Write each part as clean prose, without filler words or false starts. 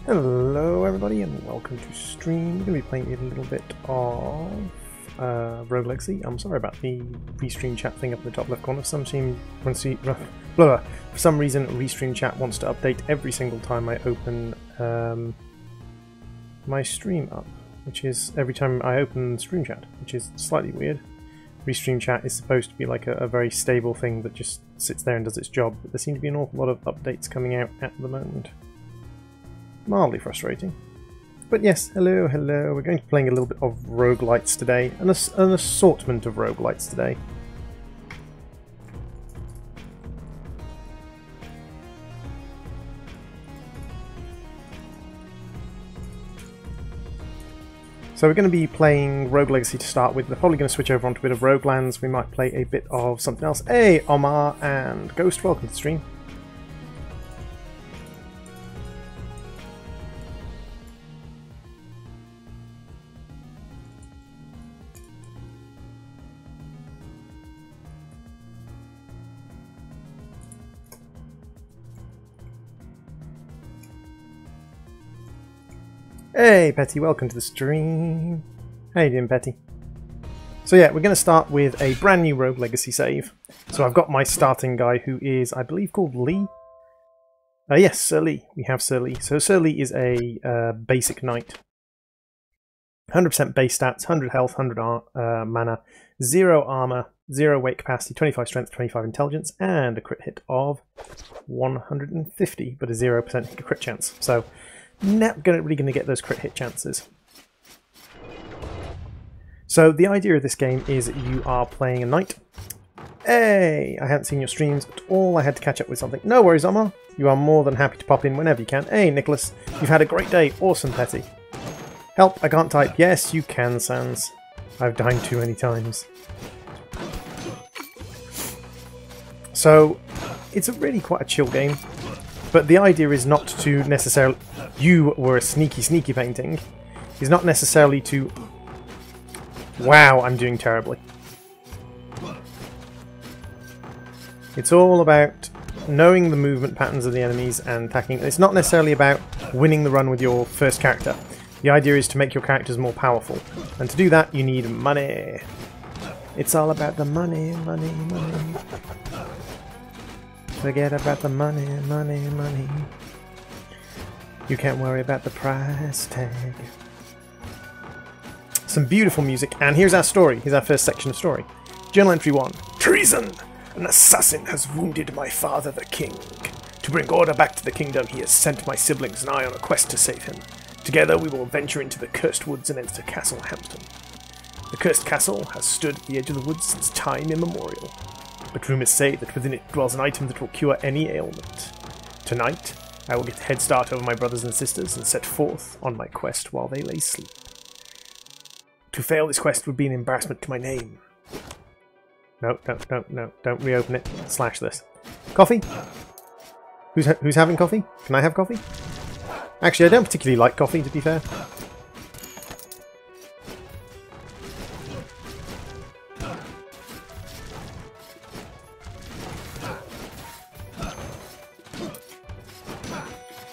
Hello everybody and welcome to stream. We're going to be playing a little bit of ROUGUE-LITE. I'm sorry about the restream chat thing up in the top left corner. For some reason restream chat wants to update every single time I open my stream up, which is every time I open stream chat, which is slightly weird. Restream chat is supposed to be like a very stable thing that just sits there and does its job, but there seem to be an awful lot of updates coming out at the moment. Mildly frustrating. But yes, hello. We're going to be playing a little bit of roguelites today, an assortment of roguelites today. So we're going to be playing Rogue Legacy to start with. We're probably going to switch over onto a bit of Roguelands. We might play a bit of something else. Hey, Omar and Ghost, welcome to the stream. Hey Petty, welcome to the stream. How you doing, Petty? So yeah, we're going to start with a brand new Rogue Legacy save. So I've got my starting guy who is, I believe, called Lee. Yes, Sir Lee. We have Sir Lee. So Sir Lee is a basic knight. 100% base stats, 100 health, 100 mana, 0 armor, 0 weight capacity, 25 strength, 25 intelligence, and a crit hit of 150, but a 0% crit chance. So not really going to get those crit hit chances. So the idea of this game is that you are playing a knight. Hey, I hadn't seen your streams at all. I had to catch up with something. No worries, Omar. You are more than happy to pop in whenever you can. Hey, Nicholas, you've had a great day. Awesome, Petty. Help, I can't type. Yes, you can, Sans. I've died too many times. So it's really quite a chill game. But the idea is not to necessarily... You were a sneaky painting. Is not necessarily to... Wow, I'm doing terribly. It's all about knowing the movement patterns of the enemies and attacking. It's not necessarily about winning the run with your first character. The idea is to make your characters more powerful. And to do that, you need money. It's all about the money. Forget about the money. You can't worry about the price tag. Some beautiful music, and here's our story. Here's our first section of story. Journal entry 1. Treason! An assassin has wounded my father, the king. To bring order back to the kingdom, he has sent my siblings and I on a quest to save him. Together we will venture into the cursed woods and enter Castle Hampton. The cursed castle has stood at the edge of the woods since time immemorial. But rumors say that within it dwells an item that will cure any ailment. Tonight, I will get a head start over my brothers and sisters and set forth on my quest while they lay asleep. To fail this quest would be an embarrassment to my name. No, don't reopen it. Slash this. Coffee? Who's having coffee? Can I have coffee? Actually, I don't particularly like coffee, to be fair.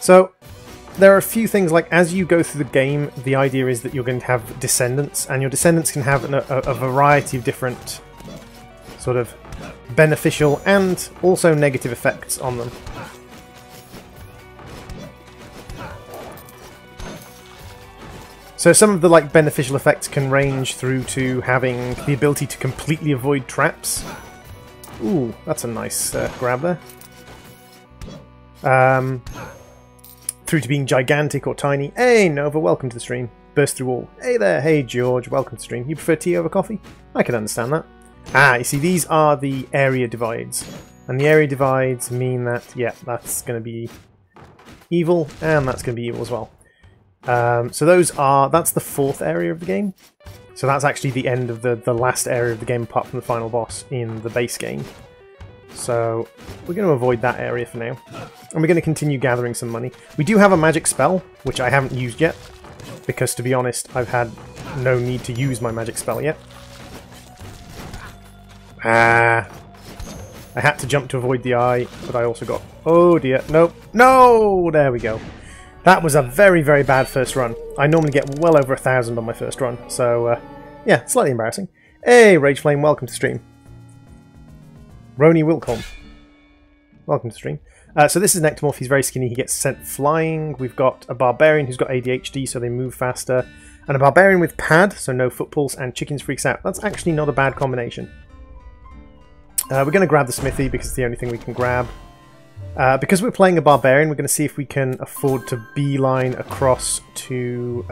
So, there are a few things, like, as you go through the game, the idea is that you're going to have descendants, and your descendants can have a variety of different sort of beneficial and also negative effects on them. So some of the beneficial effects can range through to having the ability to completely avoid traps. Ooh, that's a nice grab there. Through to being gigantic or tiny. Hey Nova, welcome to the stream. Burst through all. Hey there, hey George, welcome to the stream. You prefer tea over coffee? I can understand that. Ah, you see, these are the area divides. And the area divides mean that, yeah, that's going to be evil, and that's going to be evil as well. So that's the 4th area of the game. So that's actually the end of the last area of the game apart from the final boss in the base game. So we're going to avoid that area for now. And we're going to continue gathering some money. We do have a magic spell, which I haven't used yet. Because, to be honest, I've had no need to use my magic spell yet. Ah. I had to jump to avoid the eye, but I also got... Oh dear, nope. No! There we go. That was a very, very bad first run. I normally get well over 1,000 on my first run, so yeah, slightly embarrassing. Hey, Rageflame, welcome to stream. Roni Wilcom, welcome to stream. So this is an ectomorph, he's very skinny, he gets sent flying. We've got a barbarian who's got ADHD, so they move faster. And a barbarian with pad, so no foot pulse, and chickens freaks out. That's actually not a bad combination. We're going to grab the smithy because it's the only thing we can grab. Because we're playing a barbarian, we're going to see if we can afford to beeline across to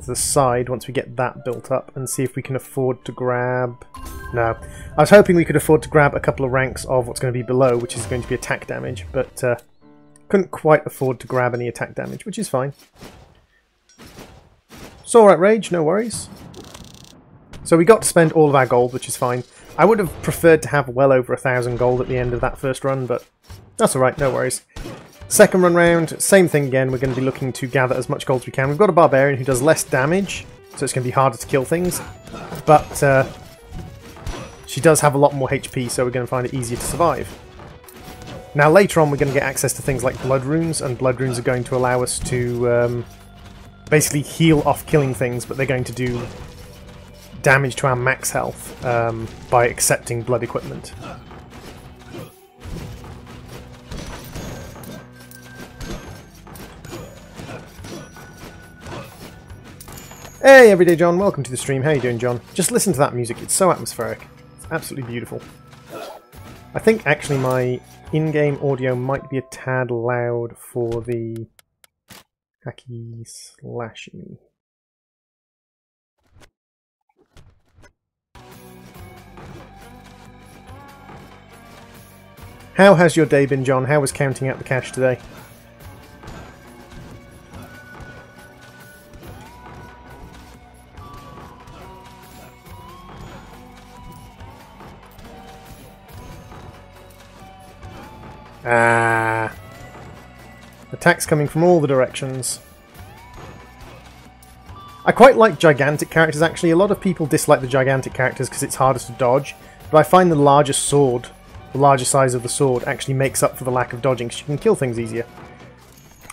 the side once we get that built up, and see if we can afford to grab... No. I was hoping we could afford to grab a couple of ranks of what's going to be below, which is going to be attack damage, but couldn't quite afford to grab any attack damage, which is fine. It's alright, Rage, no worries. So we got to spend all of our gold, which is fine. I would have preferred to have well over 1,000 gold at the end of that first run, but that's alright, no worries. Second run round, same thing again, we're going to be looking to gather as much gold as we can. We've got a barbarian who does less damage, so it's going to be harder to kill things, but she does have a lot more HP, so we're going to find it easier to survive. Now later on we're going to get access to things like blood runes, and blood runes are going to allow us to basically heal off killing things, but they're going to do damage to our max health by accepting blood equipment. Hey Everyday John, welcome to the stream. How you doing, John? Just listen to that music, it's so atmospheric. It's absolutely beautiful. I think actually my in-game audio might be a tad loud for the hacky slashy. How has your day been, John? How was counting out the cash today? Attacks coming from all the directions. I quite like gigantic characters actually. A lot of people dislike the gigantic characters because it's harder to dodge, but I find the larger sword, the larger size of the sword, actually makes up for the lack of dodging because you can kill things easier.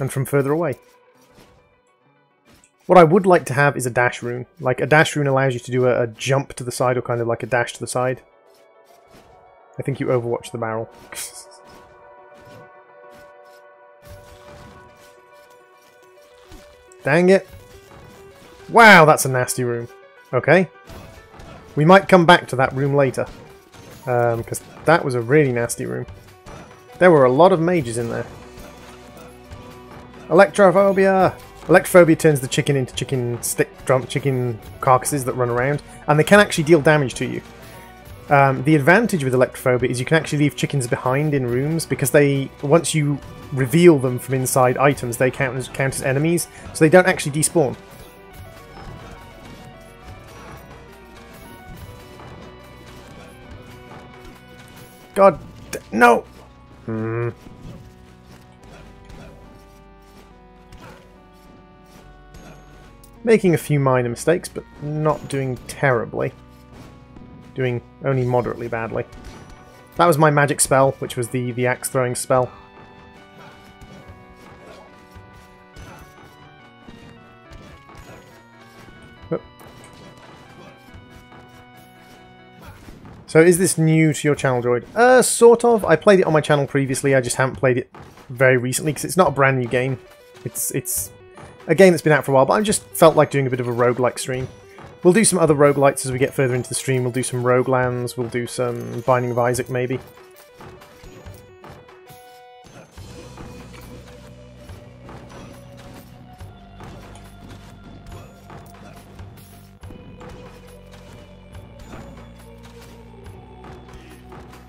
And from further away. What I would like to have is a dash rune. Like, a dash rune allows you to do a jump to the side, or kind of like a dash to the side. I think you overwatch the barrel. Dang it. Wow, that's a nasty room. Okay. We might come back to that room later. Because that was a really nasty room. There were a lot of mages in there. Electrophobia! Electrophobia turns the chicken into chicken carcasses that run around. And they can actually deal damage to you. The advantage with electrophobia is you can actually leave chickens behind in rooms, because they, once you reveal them from inside items, they count as enemies, so they don't actually despawn. God, no! Making a few minor mistakes, but not doing terribly. Doing only moderately badly. That was my magic spell, which was the axe throwing spell. Oop. So is this new to your channel, Droid? Sort of. I played it on my channel previously, I just haven't played it very recently, because it's not a brand new game. It's a game that's been out for a while, but I just felt like doing a bit of a roguelike stream. We'll do some other roguelites as we get further into the stream. We'll do some Roguelands, we'll do some Binding of Isaac, maybe.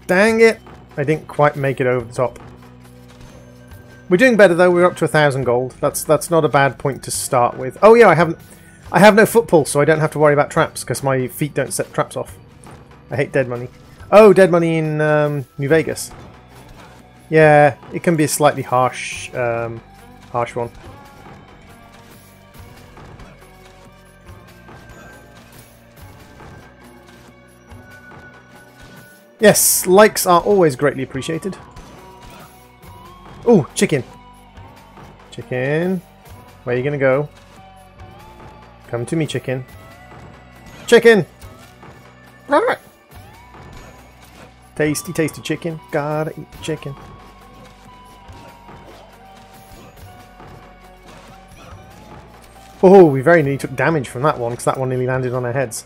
Dang it! I didn't quite make it over the top. We're doing better though, we're up to 1,000 gold. That's not a bad point to start with. Oh yeah, I have no foot pulse, so I don't have to worry about traps, because my feet don't set traps off. I hate dead money. Oh, dead money in New Vegas. Yeah, it can be a slightly harsh one. Yes, likes are always greatly appreciated. Oh, chicken. Chicken. Where are you going to go? Come to me, chicken. Chicken! Tasty, tasty chicken. Gotta eat the chicken. Oh, we very nearly took damage from that one, because that one nearly landed on our heads.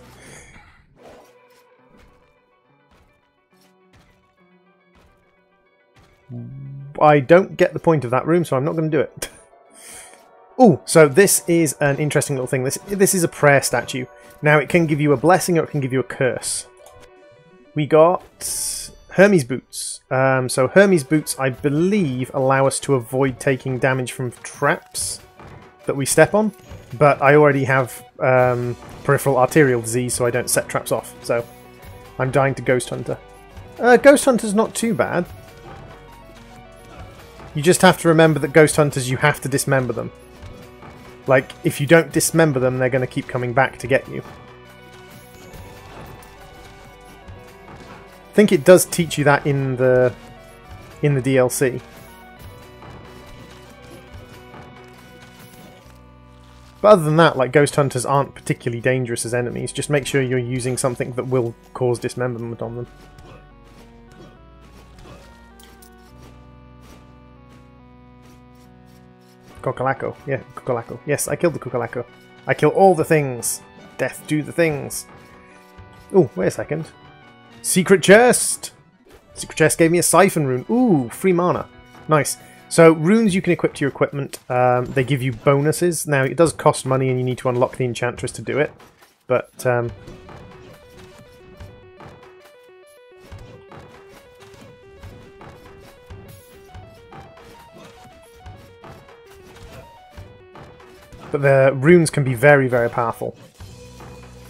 I don't get the point of that room, so I'm not going to do it. Oh, so this is an interesting little thing. This is a prayer statue. Now, it can give you a blessing or it can give you a curse. We got Hermes boots. So Hermes boots, I believe, allow us to avoid taking damage from traps that we step on. But I already have peripheral arterial disease, so I don't set traps off. So I'm dying to Ghost Hunter. Ghost Hunter's not too bad. You just have to remember that Ghost Hunters, you have to dismember them. Like, if you don't dismember them, they're going to keep coming back to get you. I think it does teach you that in the DLC. But other than that, like, Ghost Hunters aren't particularly dangerous as enemies. Just make sure you're using something that will cause dismemberment on them. Cocolaco. Yeah, Cocolaco. Yes, I killed the Cocolaco. I kill all the things. Death do the things. Oh, wait a second. Secret chest! Secret chest gave me a siphon rune. Ooh, free mana. Nice. So, runes you can equip to your equipment. They give you bonuses. Now, it does cost money and you need to unlock the Enchantress to do it. But, the runes can be very, very powerful.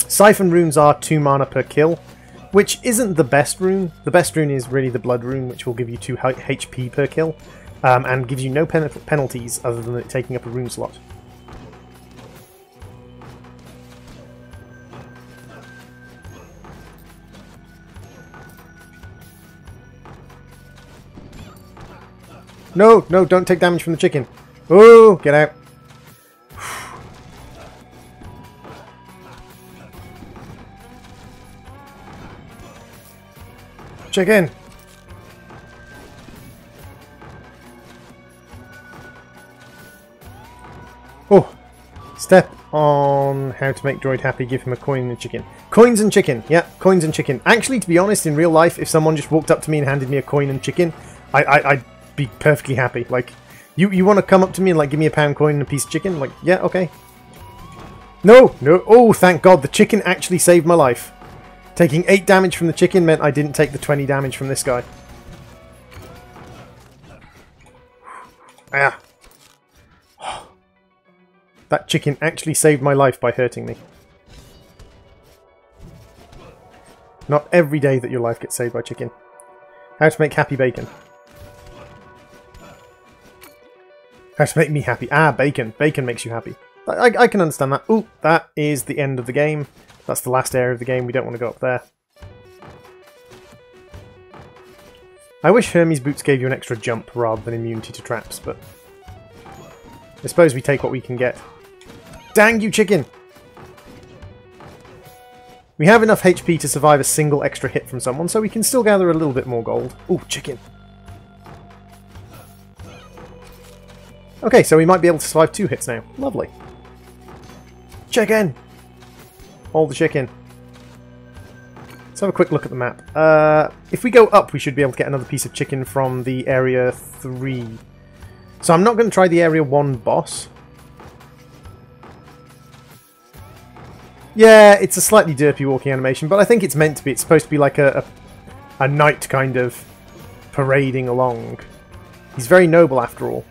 Siphon runes are 2 mana per kill, which isn't the best rune. The best rune is really the blood rune, which will give you 2 HP per kill, and gives you no penalties other than it taking up a rune slot. No, no, don't take damage from the chicken. Oh, get out. Chicken! Oh! Step on how to make Droid happy, give him a coin and a chicken. Coins and chicken! Yeah, coins and chicken. Actually, to be honest, in real life, if someone just walked up to me and handed me a coin and chicken, I'd be perfectly happy. Like, you want to come up to me and, like, give me a pound coin and a piece of chicken? Like, yeah, okay. No! No! Oh, thank God, the chicken actually saved my life. Taking 8 damage from the chicken meant I didn't take the 20 damage from this guy. Ah. That chicken actually saved my life by hurting me. Not every day that your life gets saved by chicken. How to make happy bacon. How to make me happy. Ah, bacon. Bacon makes you happy. I can understand that. Ooh, that is the end of the game. That's the last area of the game. We don't want to go up there. I wish Hermes boots gave you an extra jump rather than immunity to traps, but I suppose we take what we can get. Dang you, chicken! We have enough HP to survive a single extra hit from someone, so we can still gather a little bit more gold. Ooh, chicken! Okay, so we might be able to survive 2 hits now. Lovely. Chicken! All the chicken. Let's have a quick look at the map. If we go up, we should be able to get another piece of chicken from the Area 3. So I'm not going to try the Area 1 boss. Yeah, it's a slightly derpy walking animation, but I think it's meant to be. It's supposed to be like a knight kind of parading along. He's very noble after all.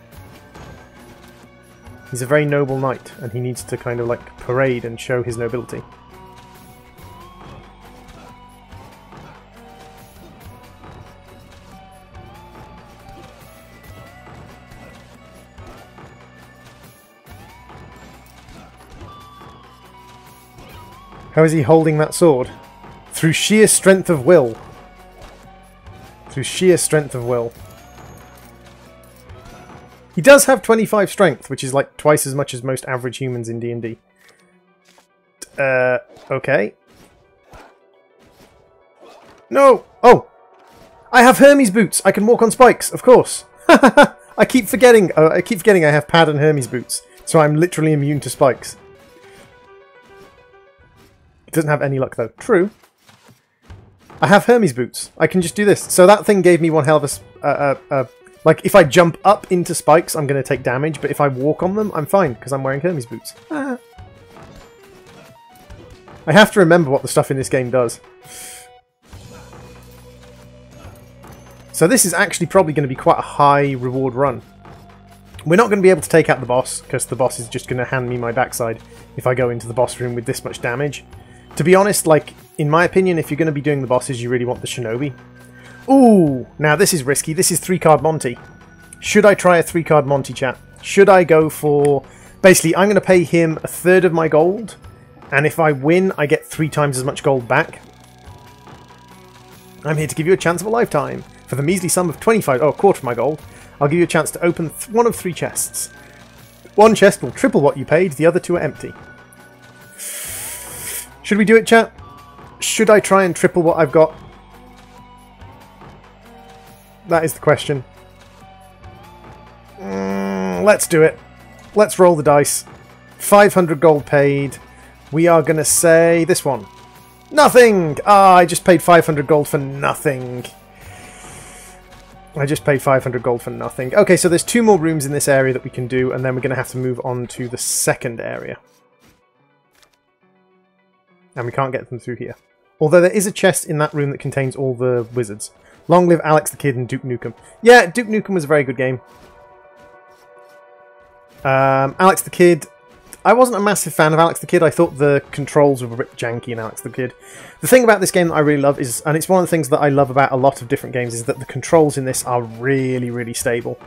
He's a very noble knight, and he needs to kind of like parade and show his nobility. How is he holding that sword? Through sheer strength of will. Through sheer strength of will. He does have 25 strength, which is like twice as much as most average humans in D&D. Okay. No! Oh! I have Hermes boots! I can walk on spikes, of course! I keep forgetting I have Pad and Hermes boots, so I'm literally immune to spikes. It doesn't have any luck though. True. I have Hermes boots. I can just do this. So that thing gave me one hell of a... like, if I jump up into spikes, I'm going to take damage, but if I walk on them, I'm fine, because I'm wearing Hermes boots. Ah. I have to remember what the stuff in this game does. So this is actually probably going to be quite a high reward run. We're not going to be able to take out the boss, because the boss is just going to hand me my backside if I go into the boss room with this much damage. To be honest, like, in my opinion, if you're going to be doing the bosses, you really want the Shinobi. Ooh, now this is risky. This is 3-card Monty. Should I try a 3-card Monty, chat? Should I go for... Basically, I'm going to pay him 1/3 of my gold, and if I win, I get 3 times as much gold back. I'm here to give you a chance of a lifetime. For the measly sum of 25... Oh, a quarter of my gold. I'll give you a chance to open one of 3 chests. One chest will triple what you paid, the other 2 are empty. Should we do it, chat? Should I try and triple what I've got? That is the question. Let's do it. Let's roll the dice. 500 gold paid. We are going to say this one. Nothing! Ah, I just paid 500 gold for nothing. I just paid 500 gold for nothing. Okay, so there's 2 more rooms in this area that we can do, and then we're going to have to move on to the second area. And we can't get them through here. Although there is a chest in that room that contains all the wizards. Long live Alex the Kid and Duke Nukem. Yeah, Duke Nukem was a very good game. Alex the Kid... I wasn't a massive fan of Alex the Kid. I thought the controls were a bit janky in Alex the Kid. The thing about this game that I really love is, and it's one of the things that I love about a lot of different games, is that the controls in this are really, really stable.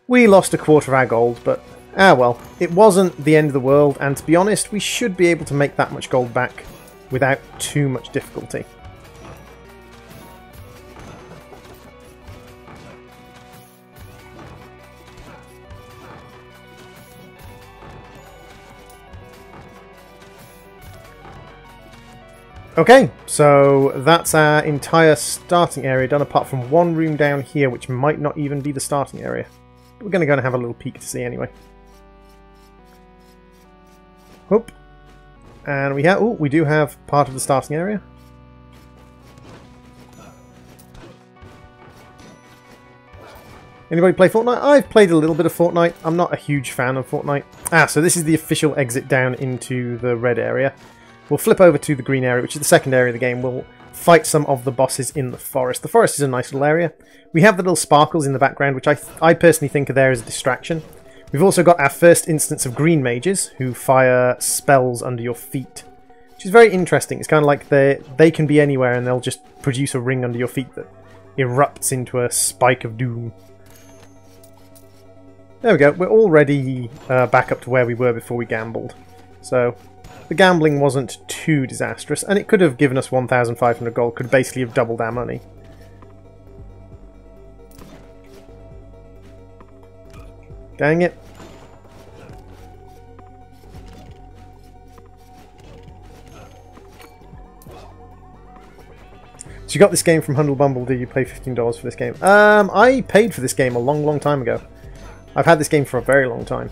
We lost a quarter of our gold, but ah well. It wasn't the end of the world, and to be honest, we should be able to make that much gold back without too much difficulty. Okay, so that's our entire starting area done, apart from one room down here, which might not even be the starting area. We're going to go and have a little peek to see anyway. Whoop. And we have... Oh, we do have part of the starting area. Anybody play Fortnite? I've played a little bit of Fortnite. I'm not a huge fan of Fortnite. Ah, so this is the official exit down into the red area. We'll flip over to the green area, which is the second area of the game. We'll fight some of the bosses in the forest. The forest is a nice little area. We have the little sparkles in the background, which I personally think are there as a distraction. We've also got our first instance of green mages, who fire spells under your feet, which is very interesting. It's kind of like they can be anywhere, and they'll just produce a ring under your feet that erupts into a spike of doom. There we go. We're already back up to where we were before we gambled. So... the gambling wasn't too disastrous, and it could have given us 1,500 gold, could basically have doubled our money. Dang it. So you got this game from Humble Bumble, did you pay $15 for this game? I paid for this game a long, long time ago. I've had this game for a very long time.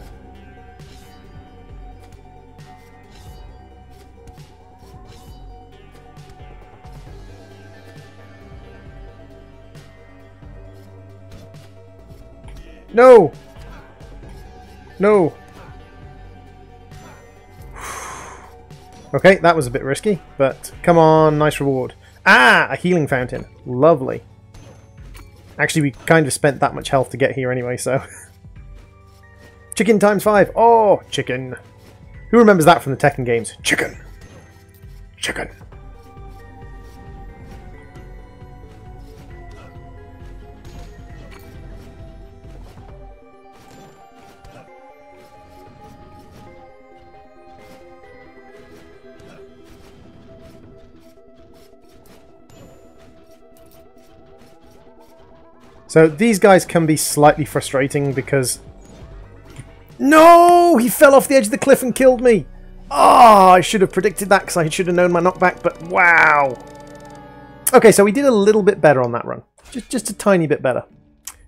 No! No! Okay, that was a bit risky, but come on, nice reward. Ah! A healing fountain. Lovely. Actually, we kind of spent that much health to get here anyway, so... Chicken times 5! Oh, chicken! Who remembers that from the Tekken games? Chicken! Chicken! So these guys can be slightly frustrating because... No! He fell off the edge of the cliff and killed me! Oh, I should have predicted that because I should have known my knockback, but wow! Okay, so we did a little bit better on that run. Just a tiny bit better.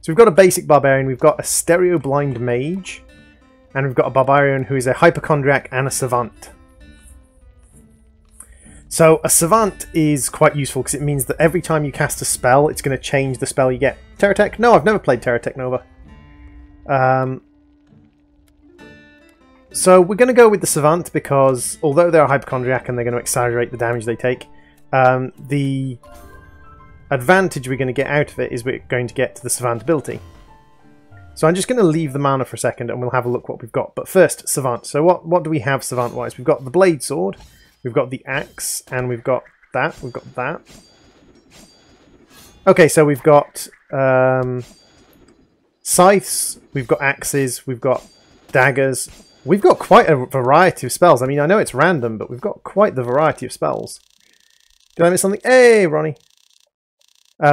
So we've got a basic barbarian, we've got a stereo blind mage, and we've got a barbarian who is a hypochondriac and a savant. So a savant is quite useful because it means that every time you cast a spell, it's going to change the spell you get. Terratech? No, I've never played Terratech Nova. So we're going to go with the savant because although they're a hypochondriac and they're going to exaggerate the damage they take, the advantage we're going to get out of it is we're going to get to the savant ability. So I'm just going to leave the mana for a second and we'll have a look what we've got. But first, savant. So what do we have savant-wise? We've got the blade sword. We've got the axe, and we've got that. We've got that. Okay, so we've got scythes, we've got axes, we've got daggers. We've got quite a variety of spells. I mean, I know it's random, but we've got quite the variety of spells. Did I miss something? Hey, Ronnie!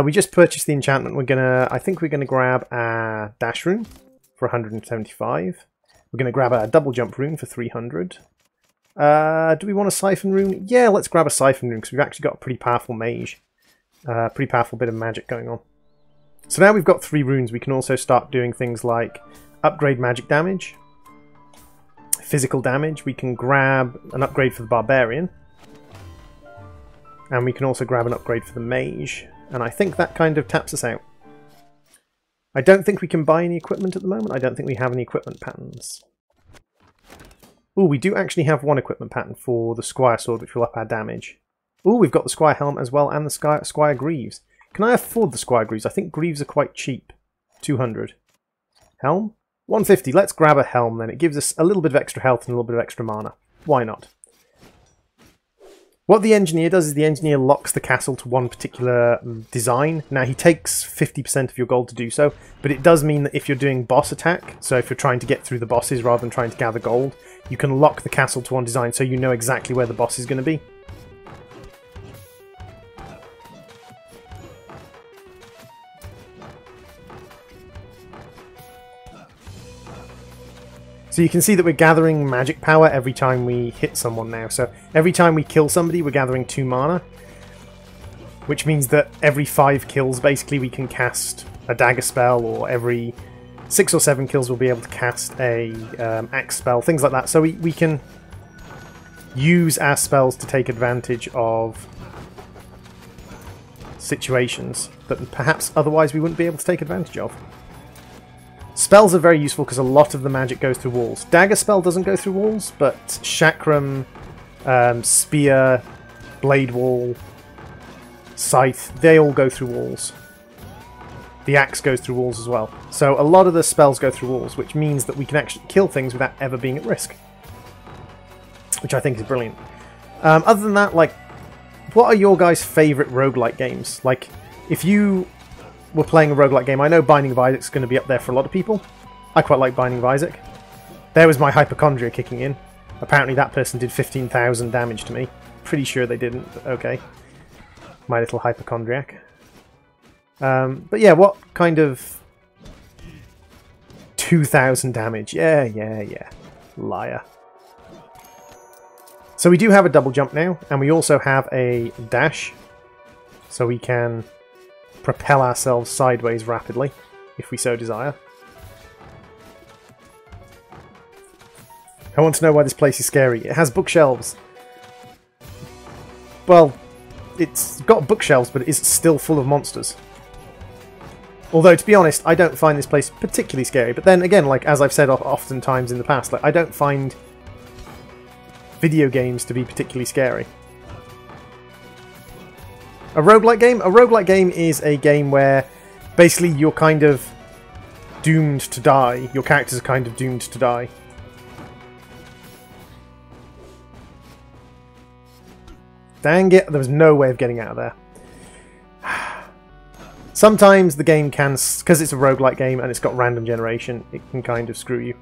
We just purchased the enchantment. I think we're gonna grab a dash rune for 175. We're gonna grab a double jump rune for 300. Do we want a siphon rune? Yeah, let's grab a siphon rune because we've actually got a pretty powerful mage. Pretty powerful bit of magic going on. So now we've got 3 runes, we can also start doing things like upgrade magic damage, physical damage. We can grab an upgrade for the barbarian. And we can also grab an upgrade for the mage. And I think that kind of taps us out. I don't think we can buy any equipment at the moment. I don't think we have any equipment patterns. Oh, we do actually have one equipment pattern for the Squire Sword, which will up our damage. Oh, we've got the Squire Helm as well, and the Squire Greaves. Can I afford the Squire Greaves? I think Greaves are quite cheap. 200. Helm? 150. Let's grab a Helm then. It gives us a little bit of extra health and a little bit of extra mana. Why not? What the engineer does is the engineer locks the castle to one particular design. Now, he takes 50% of your gold to do so, but it does mean that if you're doing boss attack, so if you're trying to get through the bosses rather than trying to gather gold, you can lock the castle to one design so you know exactly where the boss is going to be. So you can see that we're gathering magic power every time we hit someone now. So every time we kill somebody, we're gathering 2 mana. Which means that every 5 kills, basically, we can cast a dagger spell, or every 6 or 7 kills we'll be able to cast a axe spell, things like that. So we can use our spells to take advantage of situations that perhaps otherwise we wouldn't be able to take advantage of. Spells are very useful because a lot of the magic goes through walls. Dagger spell doesn't go through walls, but Chakram, Spear, Blade Wall, Scythe, they all go through walls. The axe goes through walls as well. So a lot of the spells go through walls, which means that we can actually kill things without ever being at risk. Which I think is brilliant. Other than that, like, what are your guys' favourite roguelike games? Like, if you were playing a roguelike game, I know Binding of Isaac's going to be up there for a lot of people. I quite like Binding of Isaac. There was my hypochondria kicking in. Apparently that person did 15,000 damage to me. Pretty sure they didn't, but okay. My little hypochondriac. But yeah, what kind of... 2,000 damage. Yeah. Liar. So we do have a double jump now, and we also have a dash. So we can propel ourselves sideways rapidly, if we so desire. I want to know why this place is scary. It has bookshelves. Well, it's got bookshelves, but it is still full of monsters. Although, to be honest, I don't find this place particularly scary. But then again, like as I've said oftentimes in the past, like I don't find video games to be particularly scary. A roguelike game? A roguelike game is a game where basically you're kind of doomed to die. Your characters are kind of doomed to die. Dang it, there was no way of getting out of there. Sometimes the game can, because it's a roguelike game and it's got random generation, it can kind of screw you.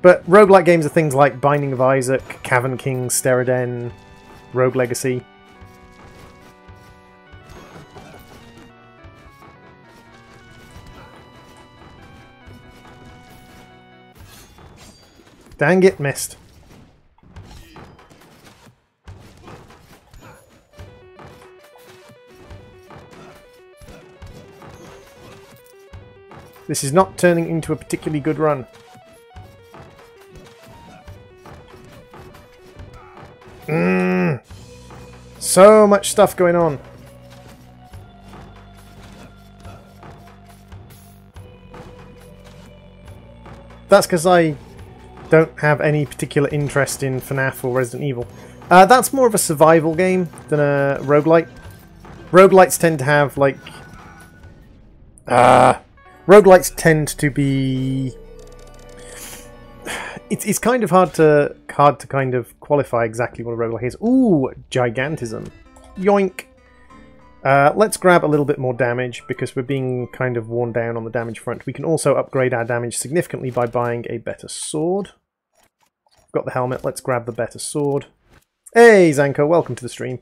But roguelike games are things like Binding of Isaac, Cavern King, Steriden, Rogue Legacy. Dang it, missed. This is not turning into a particularly good run. So much stuff going on. That's because I don't have any particular interest in FNAF or Resident Evil. That's more of a survival game than a roguelite. Roguelites tend to have, like... roguelites tend to be... It's kind of hard to kind of qualify exactly what a roguelike is. Ooh, gigantism. Yoink. Let's grab a little bit more damage because we're being kind of worn down on the damage front. We can also upgrade our damage significantly by buying a better sword. Got the helmet, let's grab the better sword. Hey Zanko, welcome to the stream.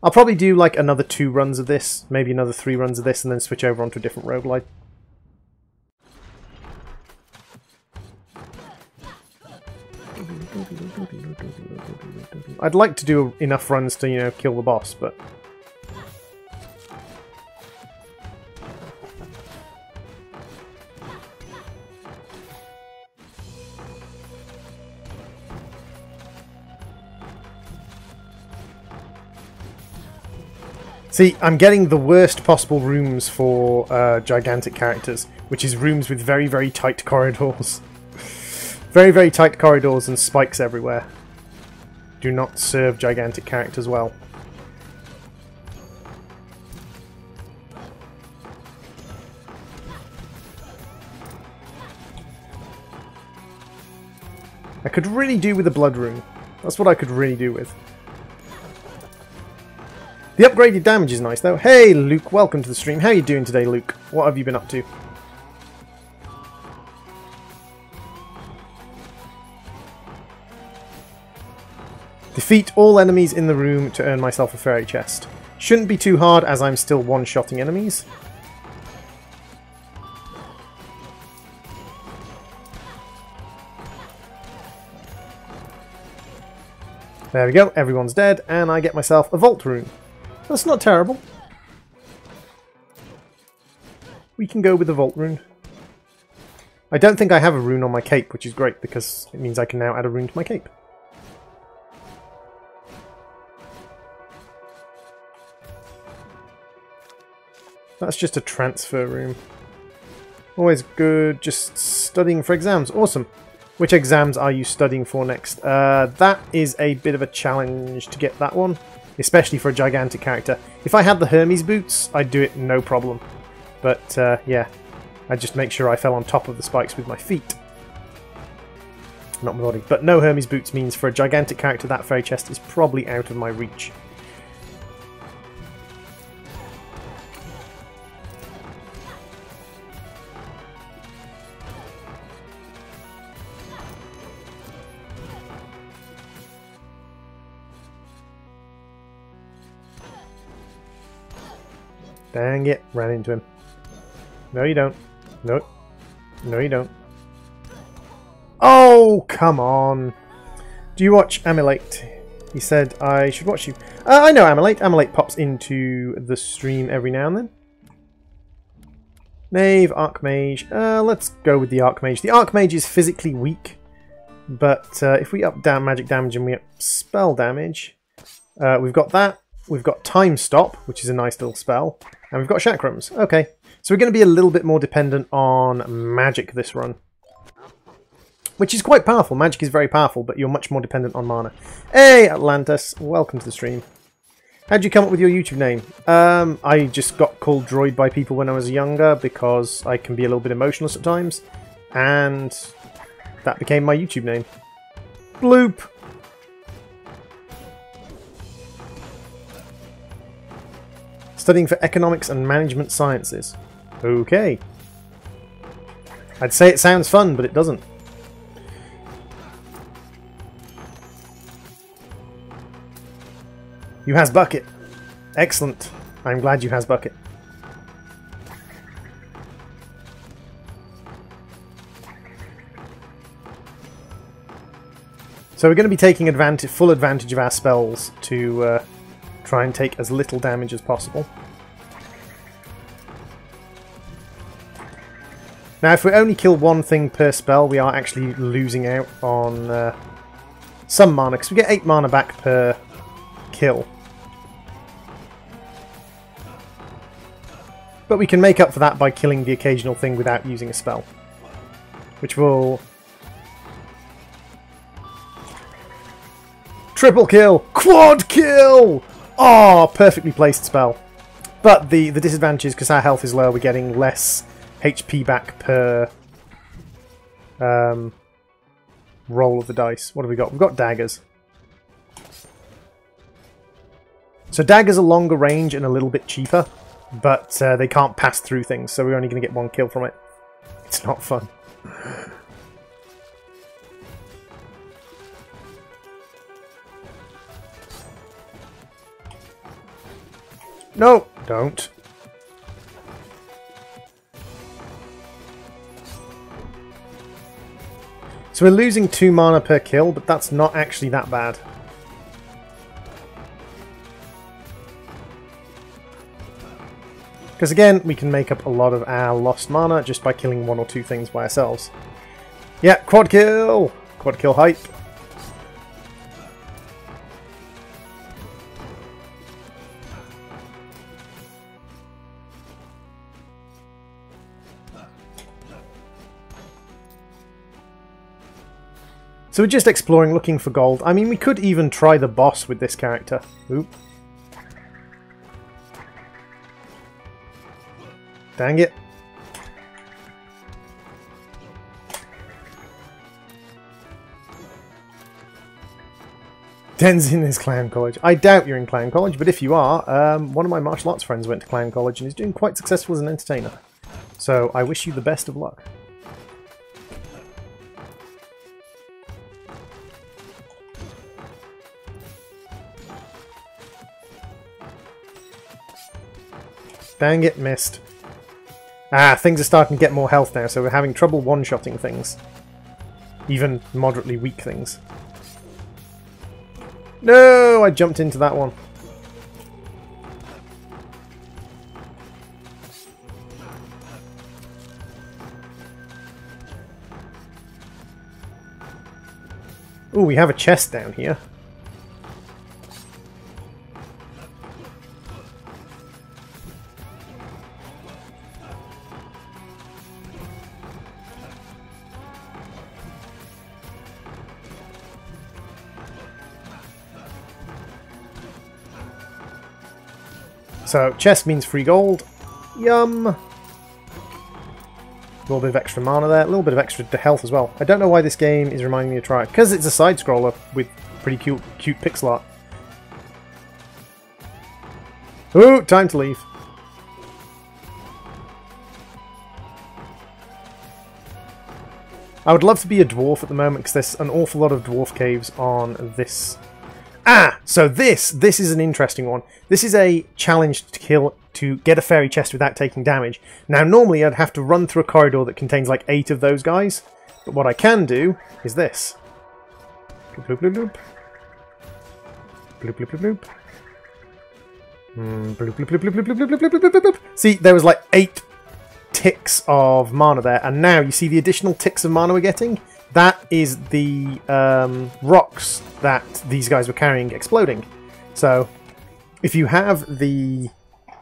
I'll probably do like another 2 runs of this, maybe another 3 runs of this, and then switch over onto a different roguelite. I'd like to do enough runs to, you know, kill the boss, but... See, I'm getting the worst possible rooms for gigantic characters, which is rooms with very, very tight corridors. Very, very tight corridors and spikes everywhere. Do not serve gigantic characters well. I could really do with a blood rune. That's what I could really do with. The upgraded damage is nice though. Hey Luke, welcome to the stream. How are you doing today, Luke? What have you been up to? Defeat all enemies in the room to earn myself a fairy chest. Shouldn't be too hard as I'm still one-shotting enemies. There we go, everyone's dead, and I get myself a vault rune. That's not terrible. We can go with the vault rune. I don't think I have a rune on my cape, which is great because it means I can now add a rune to my cape. That's just a transfer room. Always good, just studying for exams. Awesome. Which exams are you studying for next? That is a bit of a challenge to get that one, especially for a gigantic character. If I had the Hermes boots, I'd do it no problem. But yeah, I'd just make sure I fell on top of the spikes with my feet. Not my body. But no Hermes boots means for a gigantic character that fairy chest is probably out of my reach. Dang it, ran into him. No you don't. No. No you don't. Oh, come on. Do you watch Amylate? He said I should watch you. I know Amylate. Amylate pops into the stream every now and then. Knave, Archmage. Let's go with the Archmage. The Archmage is physically weak, but if we up down magic damage and we up spell damage, we've got that. We've got Time Stop, which is a nice little spell. And we've got Chakrams. Okay. So we're going to be a little bit more dependent on magic this run. Which is quite powerful. Magic is very powerful, but you're much more dependent on mana. Hey, Atlantis. Welcome to the stream. How'd you come up with your YouTube name? I just got called Droid by people when I was younger because I can be a little bit emotionless at times. And that became my YouTube name. Bloop! Studying for economics and management sciences. Okay. I'd say it sounds fun, but it doesn't. You has bucket. Excellent. I'm glad you has bucket. So we're going to be taking full advantage of our spells to try and take as little damage as possible. Now, if we only kill one thing per spell, we are actually losing out on some mana, because we get 8 mana back per kill. But we can make up for that by killing the occasional thing without using a spell. Which will... Triple kill! Quad kill! Oh, perfectly placed spell. But the disadvantage is, because our health is low, we're getting less HP back per roll of the dice. What have we got? We've got daggers. So daggers are longer range and a little bit cheaper, but they can't pass through things, so we're only going to get 1 kill from it. It's not fun. No, don't. So we're losing 2 mana per kill, but that's not actually that bad. Because again, we can make up a lot of our lost mana just by killing 1 or 2 things by ourselves. Yeah, quad kill! Quad kill hype. So we're just exploring, looking for gold. I mean, we could even try the boss with this character. Oop. Dang it. Den's in his clown college. I doubt you're in clown college, but if you are, one of my martial arts friends went to clown college and is doing quite successful as an entertainer. So I wish you the best of luck. Dang it, missed. Ah, things are starting to get more health now, so we're having trouble one-shotting things. Even moderately weak things. No, I jumped into that one. Ooh, we have a chest down here. So, chest means free gold. Yum! A little bit of extra mana there, a little bit of extra health as well. I don't know why this game is reminding me of Triad, because it's a side-scroller with pretty cute pixel art. Ooh, time to leave. I would love to be a dwarf at the moment, because there's an awful lot of dwarf caves on this. Ah! So this is an interesting one. This is a challenge to get a fairy chest without taking damage. Now, normally I'd have to run through a corridor that contains like 8 of those guys, but what I can do is this. Bloop, bloop, bloop, bloop. Bloop, bloop, bloop, bloop. Bloop, bloop, bloop, bloop, bloop, bloop, bloop, bloop, bloop, bloop, bloop. See, there was like 8 ticks of mana there, and now you see the additional ticks of mana we're getting? That is the rocks that these guys were carrying exploding. So, if you have the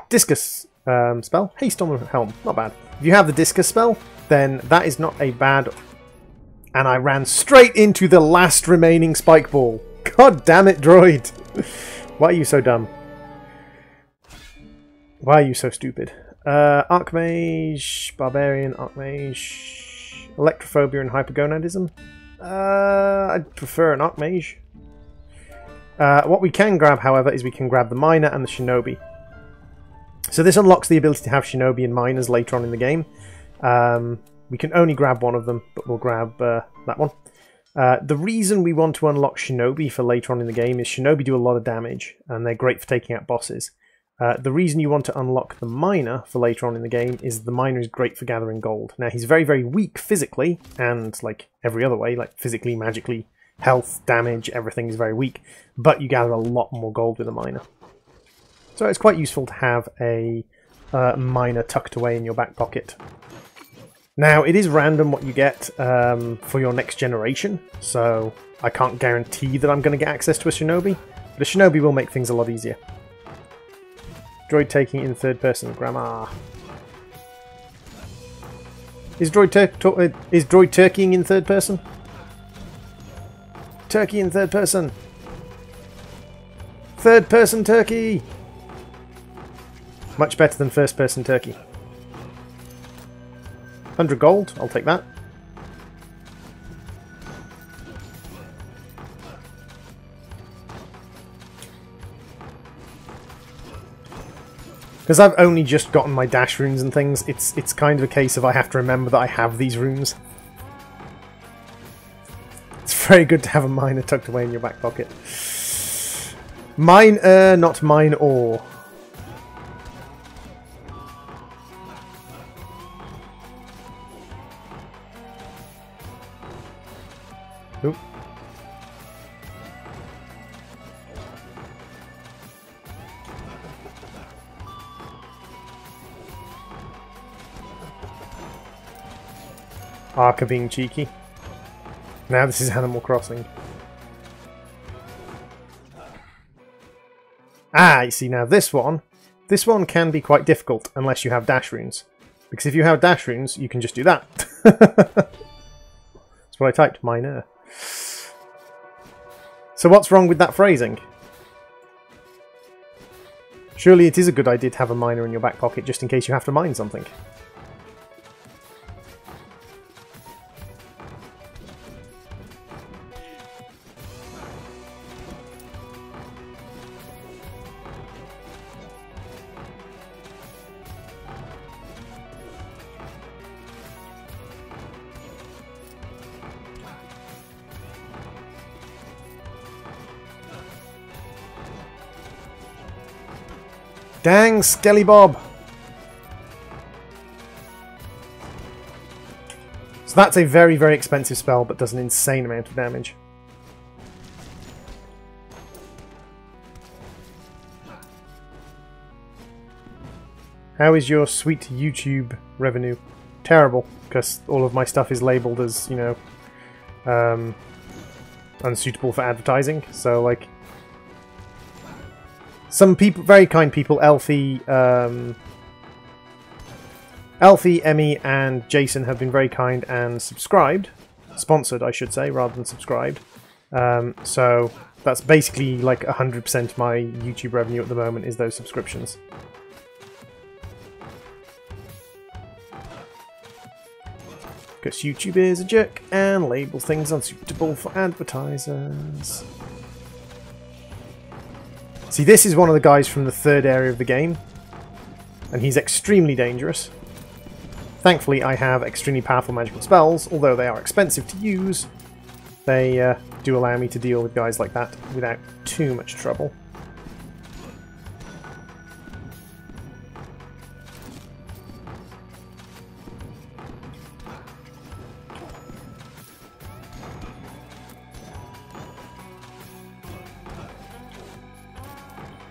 discus spell, haste on the helm, not bad. If you have the discus spell, then that is not a bad... And I ran straight into the last remaining spike ball. God damn it, droid! Why are you so dumb? Why are you so stupid? Archmage, Barbarian, Archmage... Electrophobia and Hypergonadism. I'd prefer an Archmage. What we can grab, however, is we can grab the Miner and the Shinobi. So this unlocks the ability to have Shinobi and Miners later on in the game. We can only grab one of them, but we'll grab that one. The reason we want to unlock Shinobi for later on in the game is Shinobi do a lot of damage, and they're great for taking out bosses. The reason you want to unlock the Miner for later on in the game is the Miner is great for gathering gold. Now, he's very, very weak physically, and like every other way, like physically, magically, health, damage, everything is very weak, but you gather a lot more gold with a miner. So it's quite useful to have a miner tucked away in your back pocket. Now, it is random what you get for your next generation, so I can't guarantee that I'm going to get access to a shinobi, but a shinobi will make things a lot easier. Droid taking in third person, grammar. Is droid turkeying in third person? Turkey in third person! Third person turkey! Much better than first person turkey. 100 gold, I'll take that. Because I've only just gotten my dash runes and things, it's kind of a case of I have to remember that I have these runes. It's very good to have a miner tucked away in your back pocket. Mine not mine ore. Oop. Arca being cheeky. Now this is Animal Crossing. Ah, you see, now this one can be quite difficult unless you have dash runes. Because if you have dash runes, you can just do that. That's what I typed, miner. So what's wrong with that phrasing? Surely it is a good idea to have a miner in your back pocket just in case you have to mine something. Dang, Skelly Bob! So that's a very, very expensive spell, but does an insane amount of damage. How is your sweet YouTube revenue? Terrible, because all of my stuff is labelled as, you know, unsuitable for advertising, so, like, some people, very kind people, Elfie, Emmy, and Jason have been very kind and subscribed. Sponsored, I should say, rather than subscribed. So that's basically like 100% my YouTube revenue at the moment is those subscriptions. Because YouTube is a jerk and labels things unsuitable for advertisers. See, this is one of the guys from the third area of the game, and he's extremely dangerous. Thankfully, I have extremely powerful magical spells, although they are expensive to use. They do allow me to deal with guys like that without too much trouble.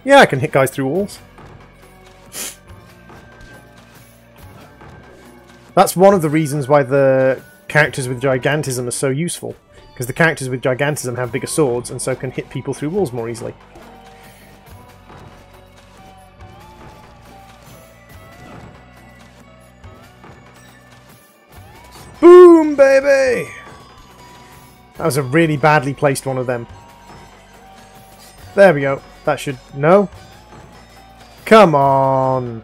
Yeah, I can hit guys through walls. That's one of the reasons why the characters with gigantism are so useful. Because the characters with gigantism have bigger swords and so can hit people through walls more easily. Boom, baby! That was a really badly placed one of them. There we go. That should... No? Come on!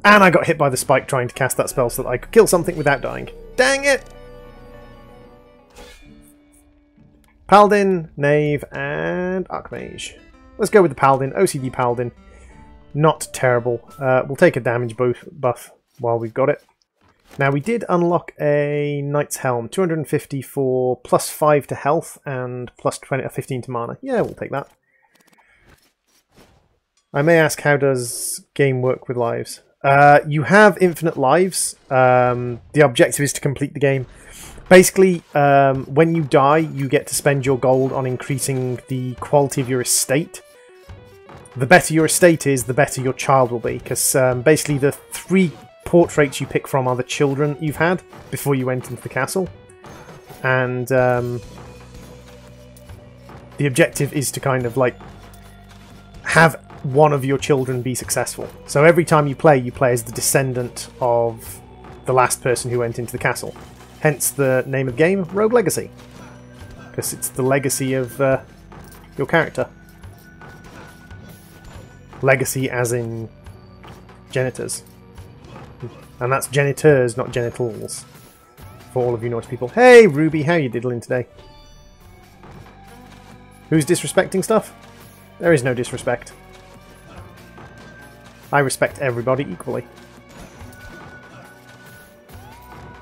And I got hit by the spike trying to cast that spell so that I could kill something without dying. Dang it! Paladin, Knave, and Archmage. Let's go with the Paladin. OCD Paladin. Not terrible. We'll take a damage buff while we've got it. Now, we did unlock a Knight's Helm. 250 for plus 5 to health and plus 15 to mana. Yeah, we'll take that. I may ask, how does game work with lives? You have infinite lives. The objective is to complete the game. Basically, when you die, you get to spend your gold on increasing the quality of your estate. The better your estate is, the better your child will be, because basically the 3 portraits you pick from are the children you've had before you went into the castle. And the objective is to kind of like have one of your children be successful. So every time you play as the descendant of the last person who went into the castle. Hence the name of the game, Rogue Legacy. Because it's the legacy of your character. Legacy as in genitors. And that's genitors, not genitals. For all of you naughty people. Hey Ruby, how you diddling today? Who's disrespecting stuff? There is no disrespect. I respect everybody equally.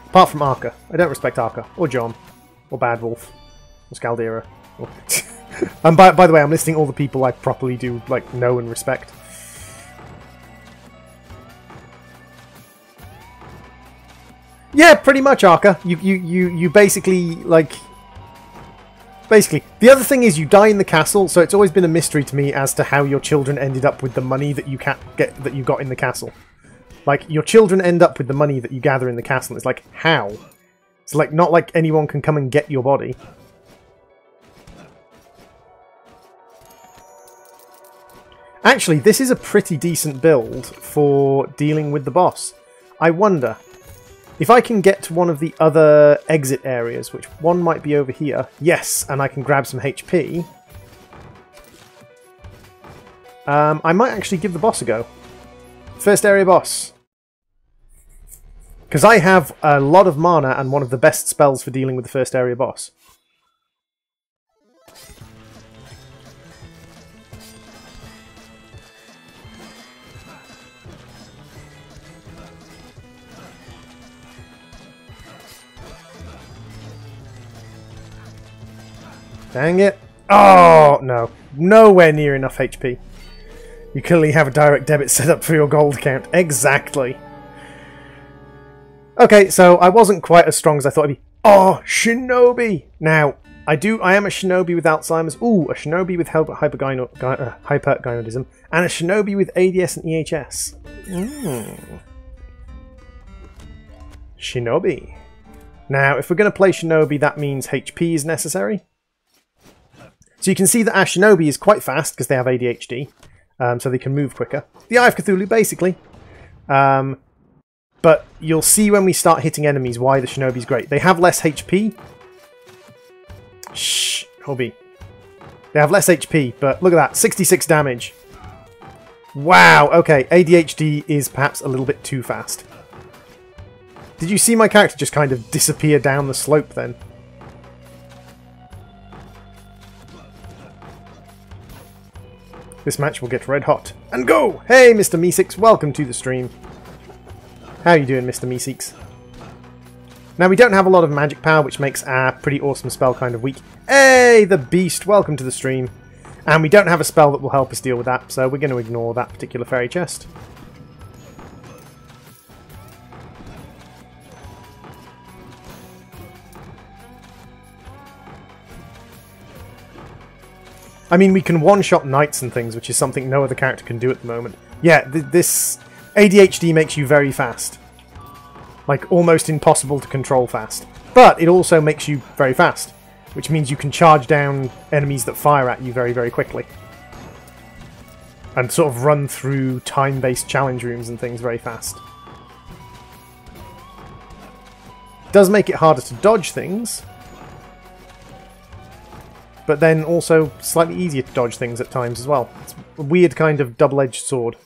Apart from Arca. I don't respect Arca. Or John. Or Bad Wolf. Or Scaldera. Or and by the way, I'm listing all the people I properly do like know and respect. Yeah, pretty much, Arca. You basically like. Basically, the other thing is you die in the castle, so it's always been a mystery to me as to how your children ended up with the money that you got in the castle. Like, your children end up with the money that you gather in the castle. It's like, how? It's like, not like anyone can come and get your body. Actually, this is a pretty decent build for dealing with the boss. I wonder if I can get to one of the other exit areas, which one might be over here. Yes, and I can grab some HP. I might actually give the boss a go. First area boss. Because I have a lot of mana and one of the best spells for dealing with the first area boss. Dang it. Oh, no. Nowhere near enough HP. You clearly have a direct debit set up for your gold account. Exactly. Okay, so I wasn't quite as strong as I thought I'd be. Oh, Shinobi! Now, I am a Shinobi with Alzheimer's. Ooh, a Shinobi with hypergynoidism. And a Shinobi with ADS and EHS. Shinobi. Now, if we're going to play Shinobi, that means HP is necessary. So you can see that our Shinobi is quite fast because they have ADHD, so they can move quicker. The Eye of Cthulhu, basically. But you'll see when we start hitting enemies why the Shinobi's great. They have less HP. Shh, Hobby. They have less HP, but look at that, 66 damage. Wow, okay, ADHD is perhaps a little bit too fast. Did you see my character just kind of disappear down the slope then? This match will get red hot. And go! Hey, Mr. Meeseeks, welcome to the stream. How are you doing, Mr. Meeseeks? Now, we don't have a lot of magic power, which makes our pretty awesome spell kind of weak. Hey, the Beast, welcome to the stream. And we don't have a spell that will help us deal with that, so we're going to ignore that particular fairy chest. I mean, we can one-shot knights and things, which is something no other character can do at the moment. Yeah, this ADHD makes you very fast. Like, almost impossible to control fast. But it also makes you very fast, which means you can charge down enemies that fire at you very, very quickly. And sort of run through time-based challenge rooms and things very fast. It does make it harder to dodge things, but then also slightly easier to dodge things at times as well. It's a weird kind of double-edged sword.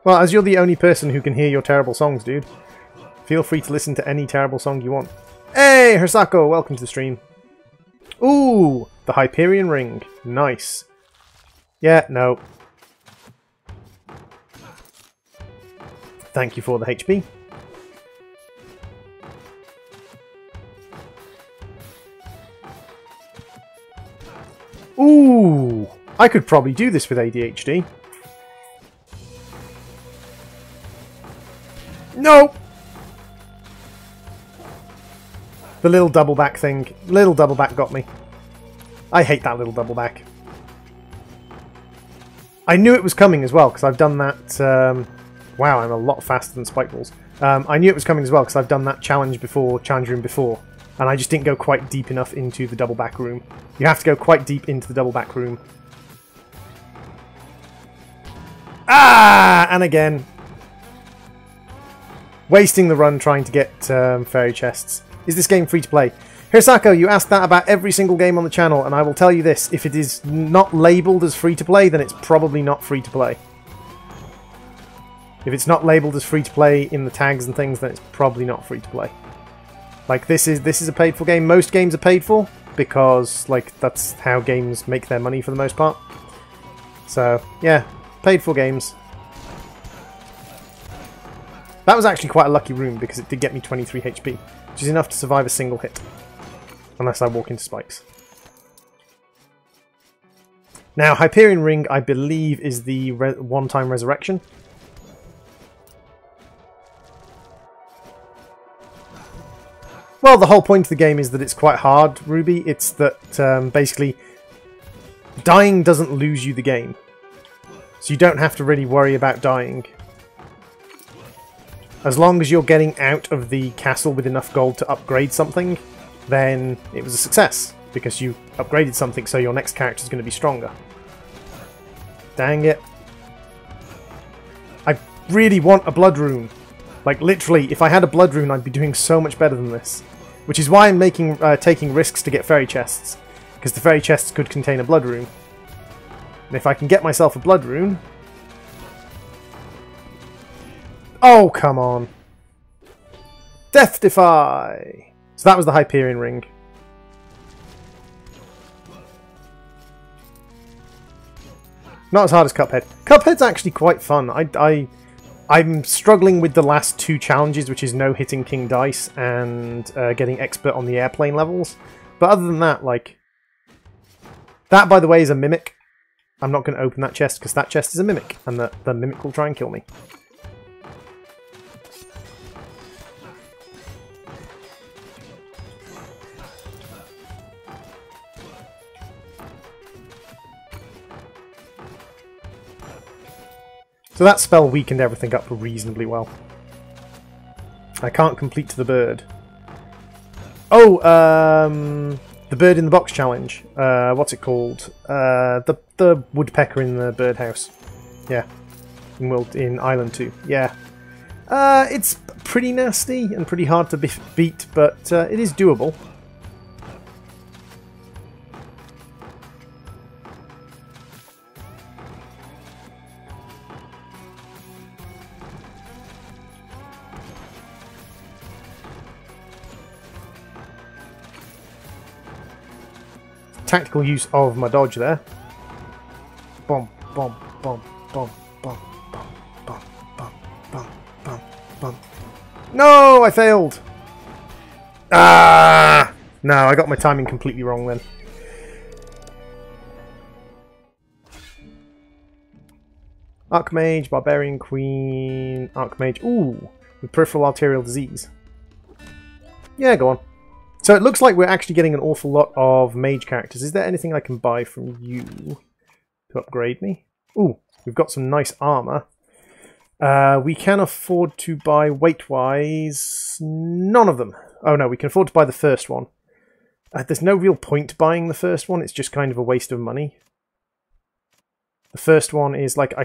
Well, as you're the only person who can hear your terrible songs, dude, feel free to listen to any terrible song you want. Hey, Hirsako, welcome to the stream. Ooh, the Hyperion Ring. Nice. Yeah, no. Thank you for the HP. Ooh, I could probably do this with ADHD. No! The little double back thing. Little double back got me. I hate that little double back. I knew it was coming as well, because I've done that... wow, I'm a lot faster than Spikeballs. I knew it was coming as well, because I've done that challenge room before, and I just didn't go quite deep enough into the double back room. You have to go quite deep into the double back room. Ah! And again. Wasting the run trying to get fairy chests. Is this game free to play? Hirsako, you asked that about every single game on the channel, and I will tell you this. If it is not labelled as free to play, then it's probably not free to play. If it's not labelled as free to play in the tags and things, then it's probably not free to play. Like, this is a paid for game. Most games are paid for, because, like, that's how games make their money for the most part. So, yeah, paid for games. That was actually quite a lucky room, because it did get me 23 HP, which is enough to survive a single hit. Unless I walk into spikes. Now, Hyperion Ring, I believe, is the one-time resurrection. Well, the whole point of the game is that it's quite hard, Ruby. It's that, basically, dying doesn't lose you the game. So you don't have to really worry about dying. As long as you're getting out of the castle with enough gold to upgrade something, then it was a success. Because you upgraded something, so your next character is going to be stronger. Dang it. I really want a blood rune. Like, literally, if I had a blood rune, I'd be doing so much better than this. Which is why I'm taking risks to get fairy chests. Because the fairy chests could contain a blood rune. And if I can get myself a blood rune... Oh, come on. Death Defy! So that was the Hyperion Ring. Not as hard as Cuphead. Cuphead's actually quite fun. I'm struggling with the last two challenges, which is no hitting King Dice and getting expert on the airplane levels. But other than that, like... That, by the way, is a mimic. I'm not going to open that chest, because that chest is a mimic, and the mimic will try and kill me. So that spell weakened everything up reasonably well. I can't complete to the bird. Oh, the bird in the box challenge. What's it called? The woodpecker in the birdhouse. Yeah, in Island 2. Yeah, it's pretty nasty and pretty hard to beat, but it is doable. Tactical use of my dodge there. Bomb, bomb, bomb, bomb, bomb, bomb, bomb, bomb, bomb, bomb, bomb. No, I failed! Ah! No, I got my timing completely wrong then. Archmage, Barbarian Queen, Archmage. Ooh, with peripheral arterial disease. Yeah, go on. So it looks like we're actually getting an awful lot of mage characters. Is there anything I can buy from you to upgrade me? Ooh, we've got some nice armor. We can afford to buy weight-wise none of them. Oh no, we can afford to buy the first one. There's no real point buying the first one. It's just kind of a waste of money. The first one is like I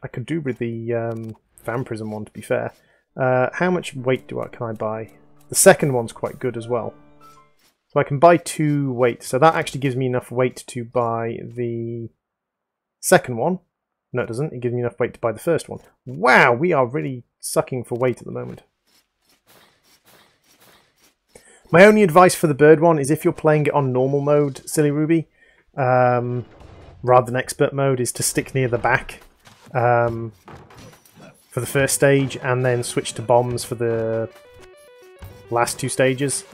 could do with the vampirism one, to be fair. How much weight can I buy? The second one's quite good as well. So I can buy 2 weight. So that actually gives me enough weight to buy the second one. No, it doesn't. It gives me enough weight to buy the first one. Wow, we are really sucking for weight at the moment. My only advice for the bird one is if you're playing it on normal mode, Silly Ruby, rather than expert mode, is to stick near the back for the first stage and then switch to bombs for the last 2 stages.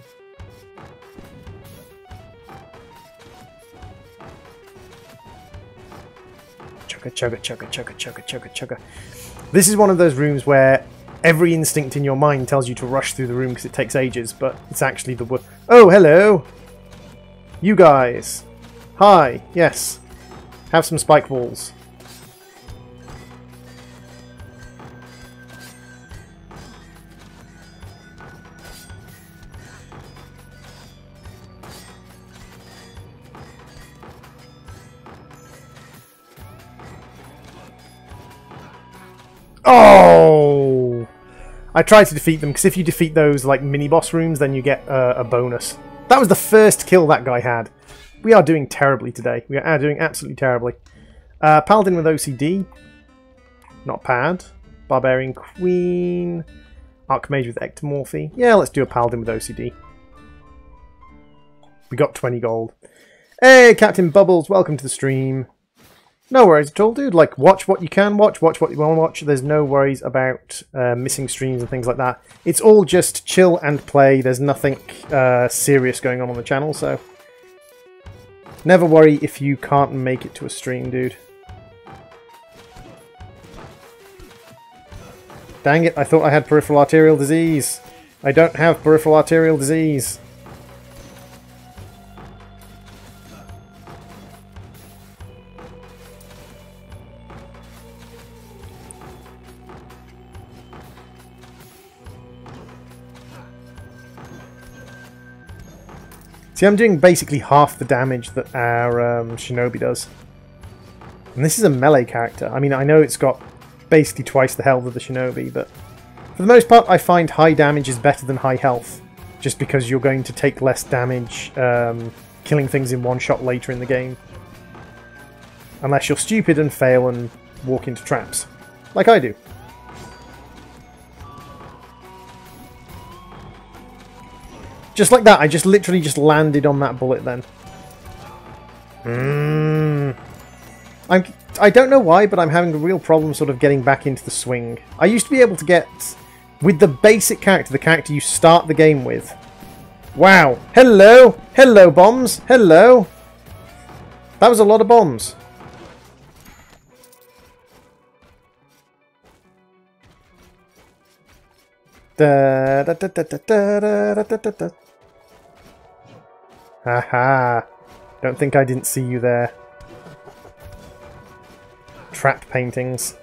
Chugga, chugga, chugga, chugga, chugga, chugga, chugga. This is one of those rooms where every instinct in your mind tells you to rush through the room because it takes ages, but it's actually the... Oh, hello! You guys! Hi, yes. Have some spike balls. Oh! I tried to defeat them, because if you defeat those like mini-boss rooms, then you get a bonus. That was the first kill that guy had. We are doing terribly today. We are doing absolutely terribly. Paladin with OCD. Not bad. Barbarian Queen. Archmage with Ectomorphy. Yeah, let's do a Paladin with OCD. We got 20 gold. Hey, Captain Bubbles, welcome to the stream. No worries at all, dude. Like, watch what you can watch what you want to watch. There's no worries about missing streams and things like that. It's all just chill and play. There's nothing serious going on the channel, so... Never worry if you can't make it to a stream, dude. Dang it, I thought I had peripheral arterial disease. I don't have peripheral arterial disease. See, I'm doing basically half the damage that our Shinobi does. And this is a melee character. I mean, I know it's got basically twice the health of the Shinobi, but for the most part I find high damage is better than high health. Just because you're going to take less damage killing things in one shot later in the game. Unless you're stupid and fail and walk into traps. Like I do. Just like that, I just literally just landed on that bullet then. I don't know why, but I'm having a real problem sort of getting back into the swing. I used to be able to get, with the basic character, the character you start the game with. Wow. Hello! Hello, bombs! Hello! That was a lot of bombs. Da da da da da da da da da. Haha. Don't think I didn't see you there. Trap paintings.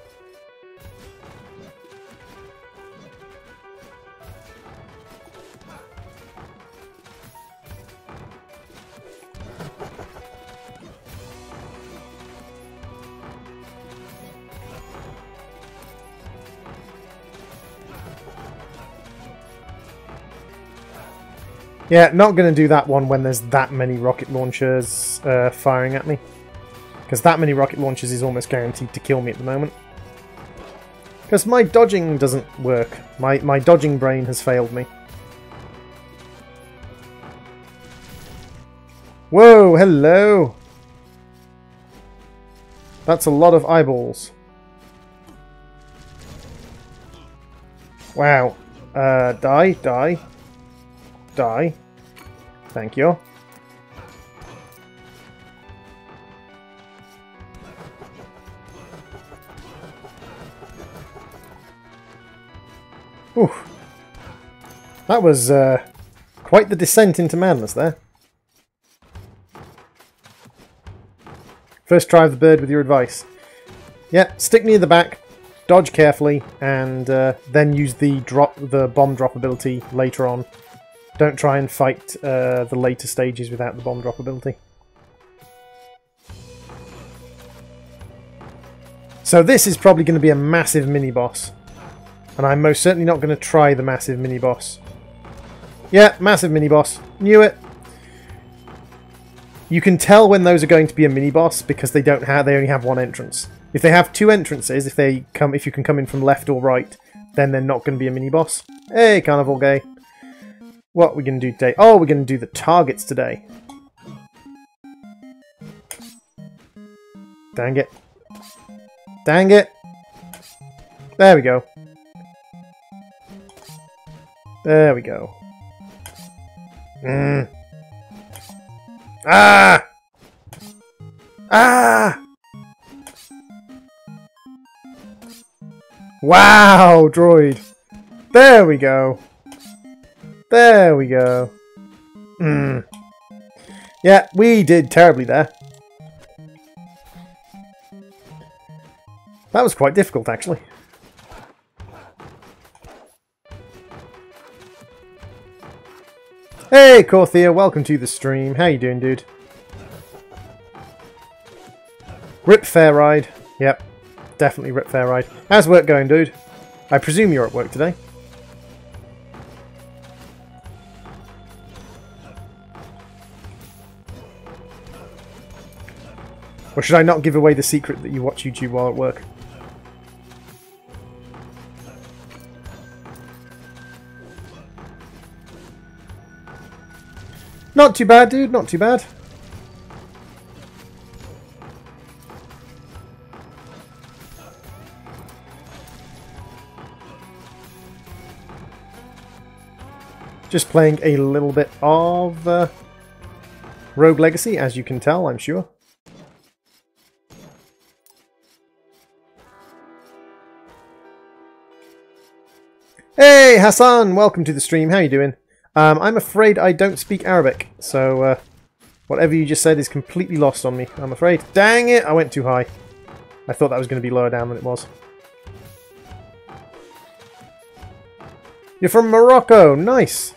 Yeah, not going to do that one when there's that many rocket launchers firing at me. Because that many rocket launchers is almost guaranteed to kill me at the moment. Because my dodging doesn't work. My dodging brain has failed me. Whoa, hello! That's a lot of eyeballs. Wow. Die, die. Die. Thank you. Whew. That was quite the descent into madness there. First try of the bird with your advice. Yeah, stick near the back, dodge carefully, and then use the bomb drop ability later on. Don't try and fight the later stages without the bomb drop ability. So this is probably going to be a massive mini-boss. And I'm most certainly not going to try the massive mini-boss. Yeah, massive mini-boss. Knew it. You can tell when those are going to be a mini-boss because they only have one entrance. If they have two entrances, if you can come in from left or right, then they're not going to be a mini-boss. Hey, Carnival Gay. What are we going to do today? Oh, we're going to do the targets today. Dang it. Dang it. There we go. There we go. Ah! Ah! Wow, droid. There we go. There we go. Yeah, we did terribly there. That was quite difficult, actually. Hey, Corthea, welcome to the stream. How you doing, dude? Rip Fair Ride. Yep, definitely Rip Fair Ride. How's work going, dude? I presume you're at work today. Or should I not give away the secret that you watch YouTube while at work? Not too bad, dude. Not too bad. Just playing a little bit of Rogue Legacy, as you can tell, I'm sure. Hey, Hassan! Welcome to the stream. How you doing? I'm afraid I don't speak Arabic, so whatever you just said is completely lost on me, I'm afraid. Dang it! I went too high. I thought that was going to be lower down than it was. You're from Morocco! Nice!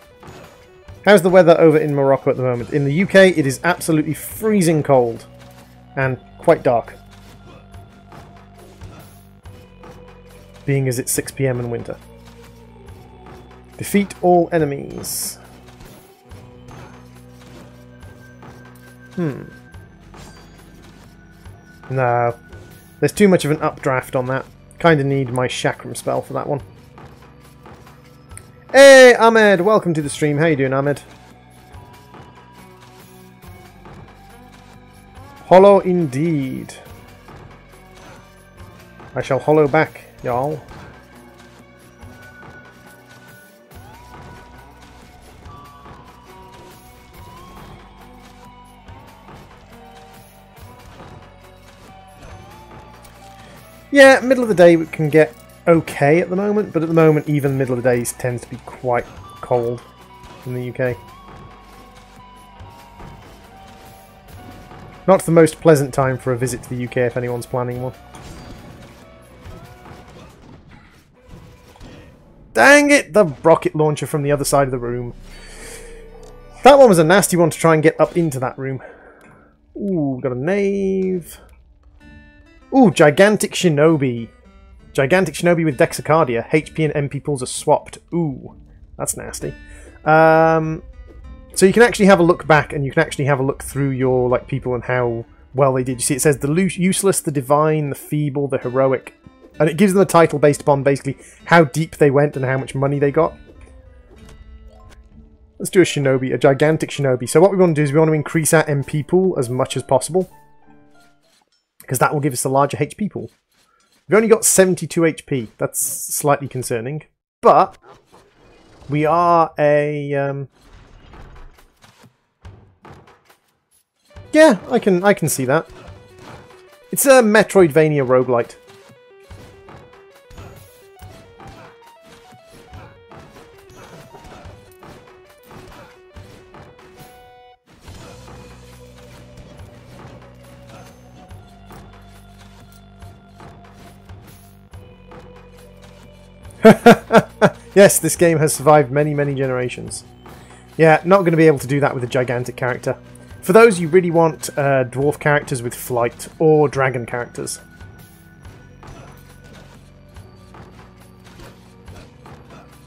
How's the weather over in Morocco at the moment? In the UK, it is absolutely freezing cold. And quite dark. Being as it's 6 PM in winter. Defeat all enemies. No. There's too much of an updraft on that. Kinda need my chakram spell for that one. Hey, Ahmed! Welcome to the stream. How you doing, Ahmed? Hollow indeed. I shall hollow back, y'all. Yeah, middle of the day we can get okay at the moment, but at the moment even middle of the days tends to be quite cold in the UK. Not the most pleasant time for a visit to the UK if anyone's planning one. Dang it! The rocket launcher from the other side of the room. That one was a nasty one to try and get up into that room. Ooh, got a knave. Ooh, Gigantic Shinobi. Gigantic Shinobi with Dexicardia. HP and MP pools are swapped. Ooh, that's nasty. So you can actually have a look back, and you can actually have a look through your people and how well they did. You see, it says the useless, the divine, the feeble, the heroic, and it gives them a title based upon basically how deep they went and how much money they got. Let's do a Shinobi, a Gigantic Shinobi. So what we want to do is we want to increase our MP pool as much as possible, because that will give us a larger HP pool. We've only got 72 HP. That's slightly concerning, but we are a yeah, I can see that. It's a Metroidvania roguelite. Yes, this game has survived many, many generations. Yeah, not going to be able to do that with a gigantic character. For those you really want dwarf characters with flight, or dragon characters.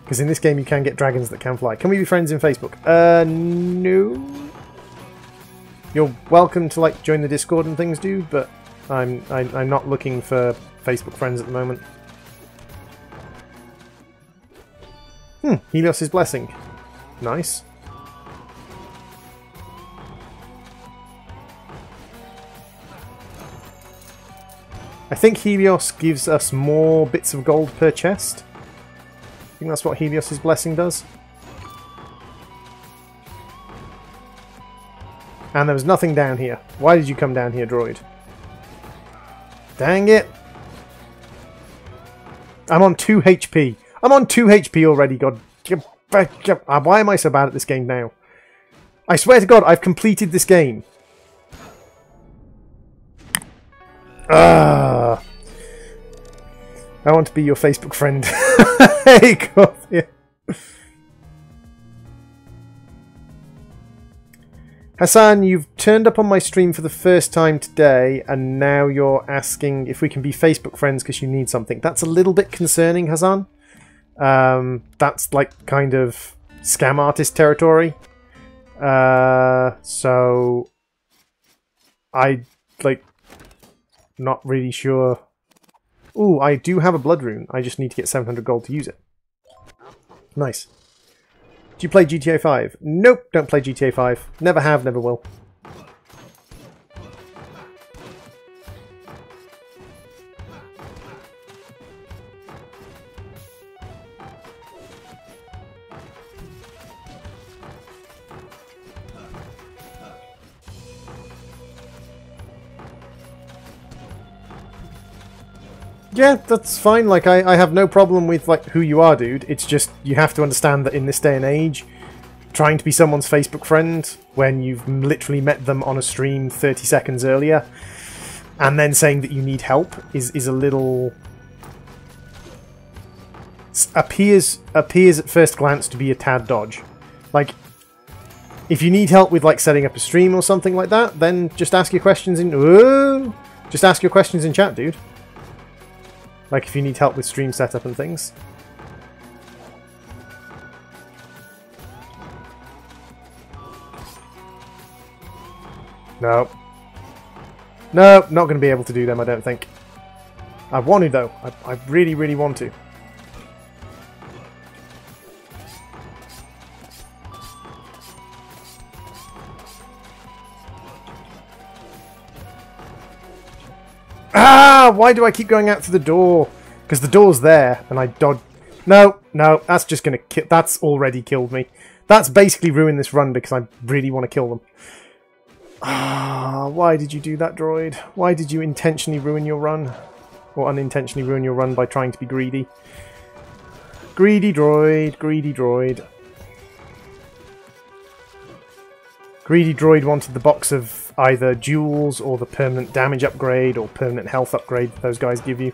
Because in this game you can get dragons that can fly. Can we be friends in Facebook? No. You're welcome to join the Discord and things, dude, but I'm not looking for Facebook friends at the moment. Helios' Blessing. Nice. I think Helios gives us more bits of gold per chest. I think that's what Helios' Blessing does. And there was nothing down here. Why did you come down here, droid? Dang it! I'm on 2 HP. I'm on 2 HP already, God. Why am I so bad at this game now? I swear to God, I've completed this game. I want to be your Facebook friend. Hey, God. Yeah. Hassan, you've turned up on my stream for the first time today, and now you're asking if we can be Facebook friends because you need something. That's a little bit concerning, Hassan. That's like kind of scam artist territory. So I like not really sure. Ooh, I do have a blood rune. I just need to get 700 gold to use it. Nice. Do you play GTA 5? Nope, don't play GTA 5. Never have, never will. Yeah, that's fine. Like, I have no problem with like who you are, dude. It's just you have to understand that in this day and age, trying to be someone's Facebook friend when you've literally met them on a stream 30 seconds earlier, and then saying that you need help is a little appears at first glance to be a tad dodge. Like, if you need help with like setting up a stream or something like that, then just ask your questions in just ask your questions in chat, dude. Like if you need help with stream setup and things. No. No, not going to be able to do them, I don't think. I want to, though. I really, really want to. Ah! Why do I keep going out through the door? Because the door's there, and I dodge... No, no, that's just going to kill... That's already killed me. That's basically ruined this run because I really want to kill them. Ah, why did you do that, droid? Why did you intentionally ruin your run? Or unintentionally ruin your run by trying to be greedy? Greedy droid, greedy droid. Greedy droid wanted the box of either jewels or the permanent damage upgrade or permanent health upgrade that those guys give you.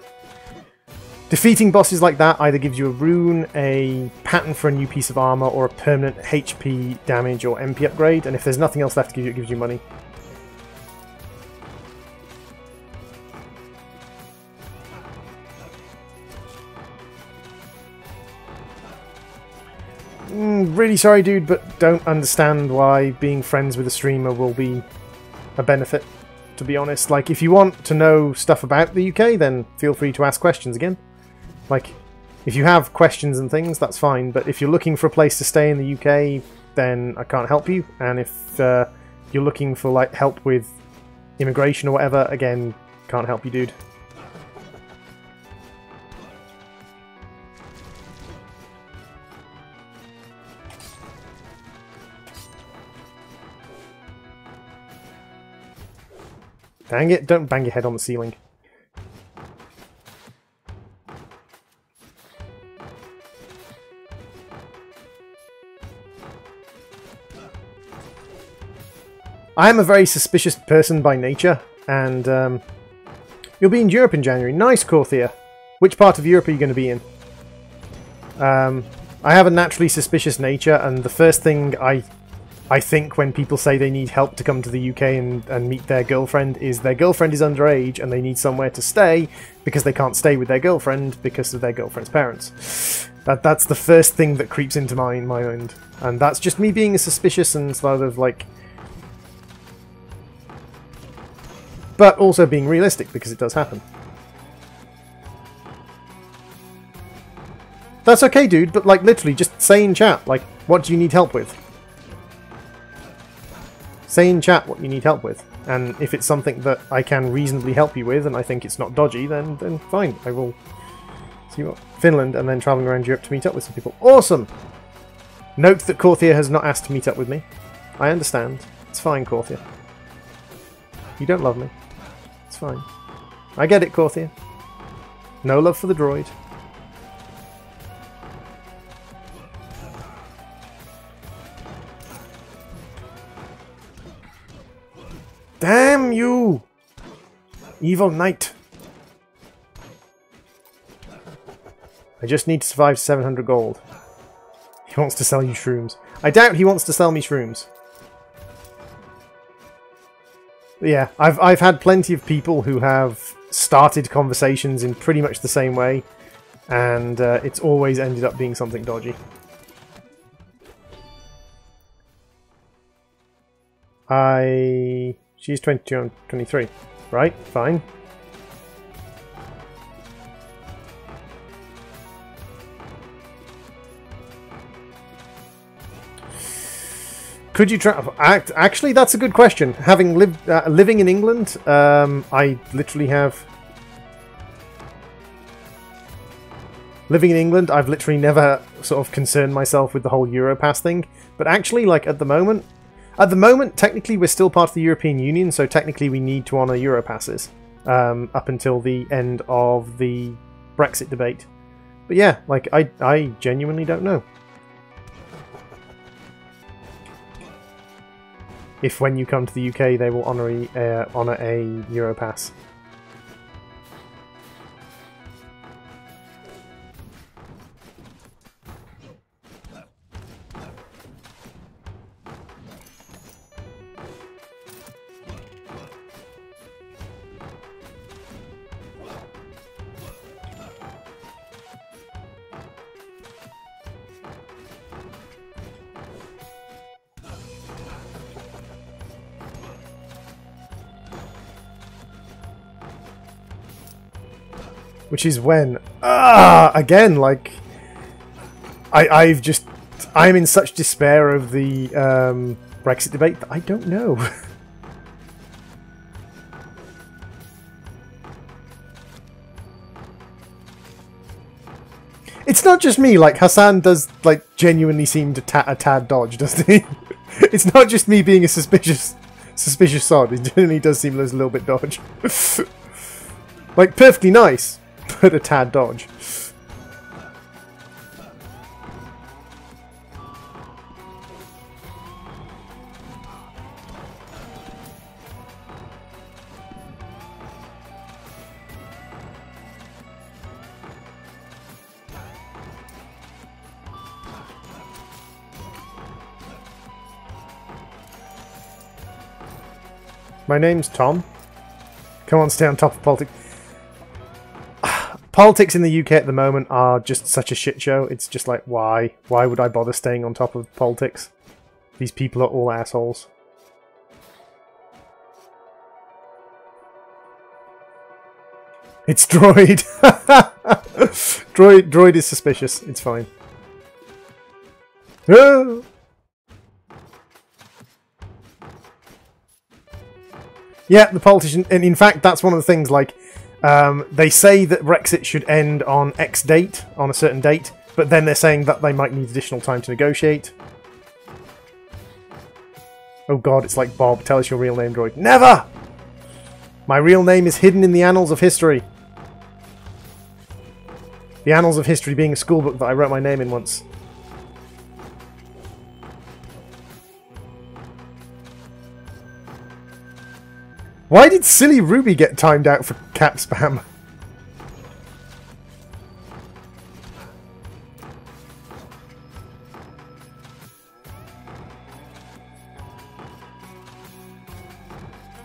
Defeating bosses like that either gives you a rune, a pattern for a new piece of armor, or a permanent HP damage or MP upgrade, and if there's nothing else left to give you, it gives you money. Really sorry, dude, but don't understand why being friends with a streamer will be a benefit, to be honest. Like, if you want to know stuff about the UK, then feel free to ask questions again. Like, if you have questions and things, that's fine, but if you're looking for a place to stay in the UK, then I can't help you, and if you're looking for, like, help with immigration or whatever, again, can't help you, dude. Dang it, don't bang your head on the ceiling. I am a very suspicious person by nature, and you'll be in Europe in January. Nice, Corthia. Which part of Europe are you going to be in? I have a naturally suspicious nature, and the first thing I think when people say they need help to come to the UK and meet their girlfriend is their girlfriend is underage and they need somewhere to stay because they can't stay with their girlfriend because of their girlfriend's parents. That's the first thing that creeps into my mind. And that's just me being suspicious and sort of like... But also being realistic because it does happen. That's okay, dude, but like literally just say in chat, like, what do you need help with? Say in chat what you need help with, and if it's something that I can reasonably help you with and I think it's not dodgy, then fine, I will see what Finland and then travelling around Europe to meet up with some people. Awesome! Note that Corthia has not asked to meet up with me. I understand. It's fine, Corthia. You don't love me. It's fine. I get it, Corthia. No love for the droid. you! Evil knight! I just need to survive 700 gold. He wants to sell you shrooms. I doubt he wants to sell me shrooms. But yeah, I've had plenty of people who have started conversations in pretty much the same way, and it's always ended up being something dodgy. She's 22 and 23. Right, fine. Could you try... Actually, that's a good question. Having lived living in England, I literally have... Living in England, I've literally never sort of concerned myself with the whole Europass thing. But actually, like, at the moment, technically, we're still part of the European Union, so technically we need to honour Europasses up until the end of the Brexit debate. But yeah, like, I genuinely don't know. If when you come to the UK they will honour a Europass. Which is when, again, like, I'm in such despair of the Brexit debate that I don't know. It's not just me, like, Hassan does, like, genuinely seem to a tad dodge, doesn't he? It's not just me being a suspicious sod, he genuinely does seem a little bit dodge. Like, perfectly nice, but a tad dodge. My name's Tom. Come on, stay on top of politics. Politics in the UK at the moment are just such a shit show. It's just like, why? Why would I bother staying on top of politics? These people are all assholes. It's Droid! Droid is suspicious. It's fine. Ah! Yeah, the politician, and in fact, that's one of the things, like, they say that Brexit should end on X date, on a certain date, but then they're saying that they might need additional time to negotiate. Oh god, it's like Bob, tell us your real name, Droid. Never! My real name is hidden in the annals of history. The annals of history being a schoolbook that I wrote my name in once. Why did silly Ruby get timed out for cap spam?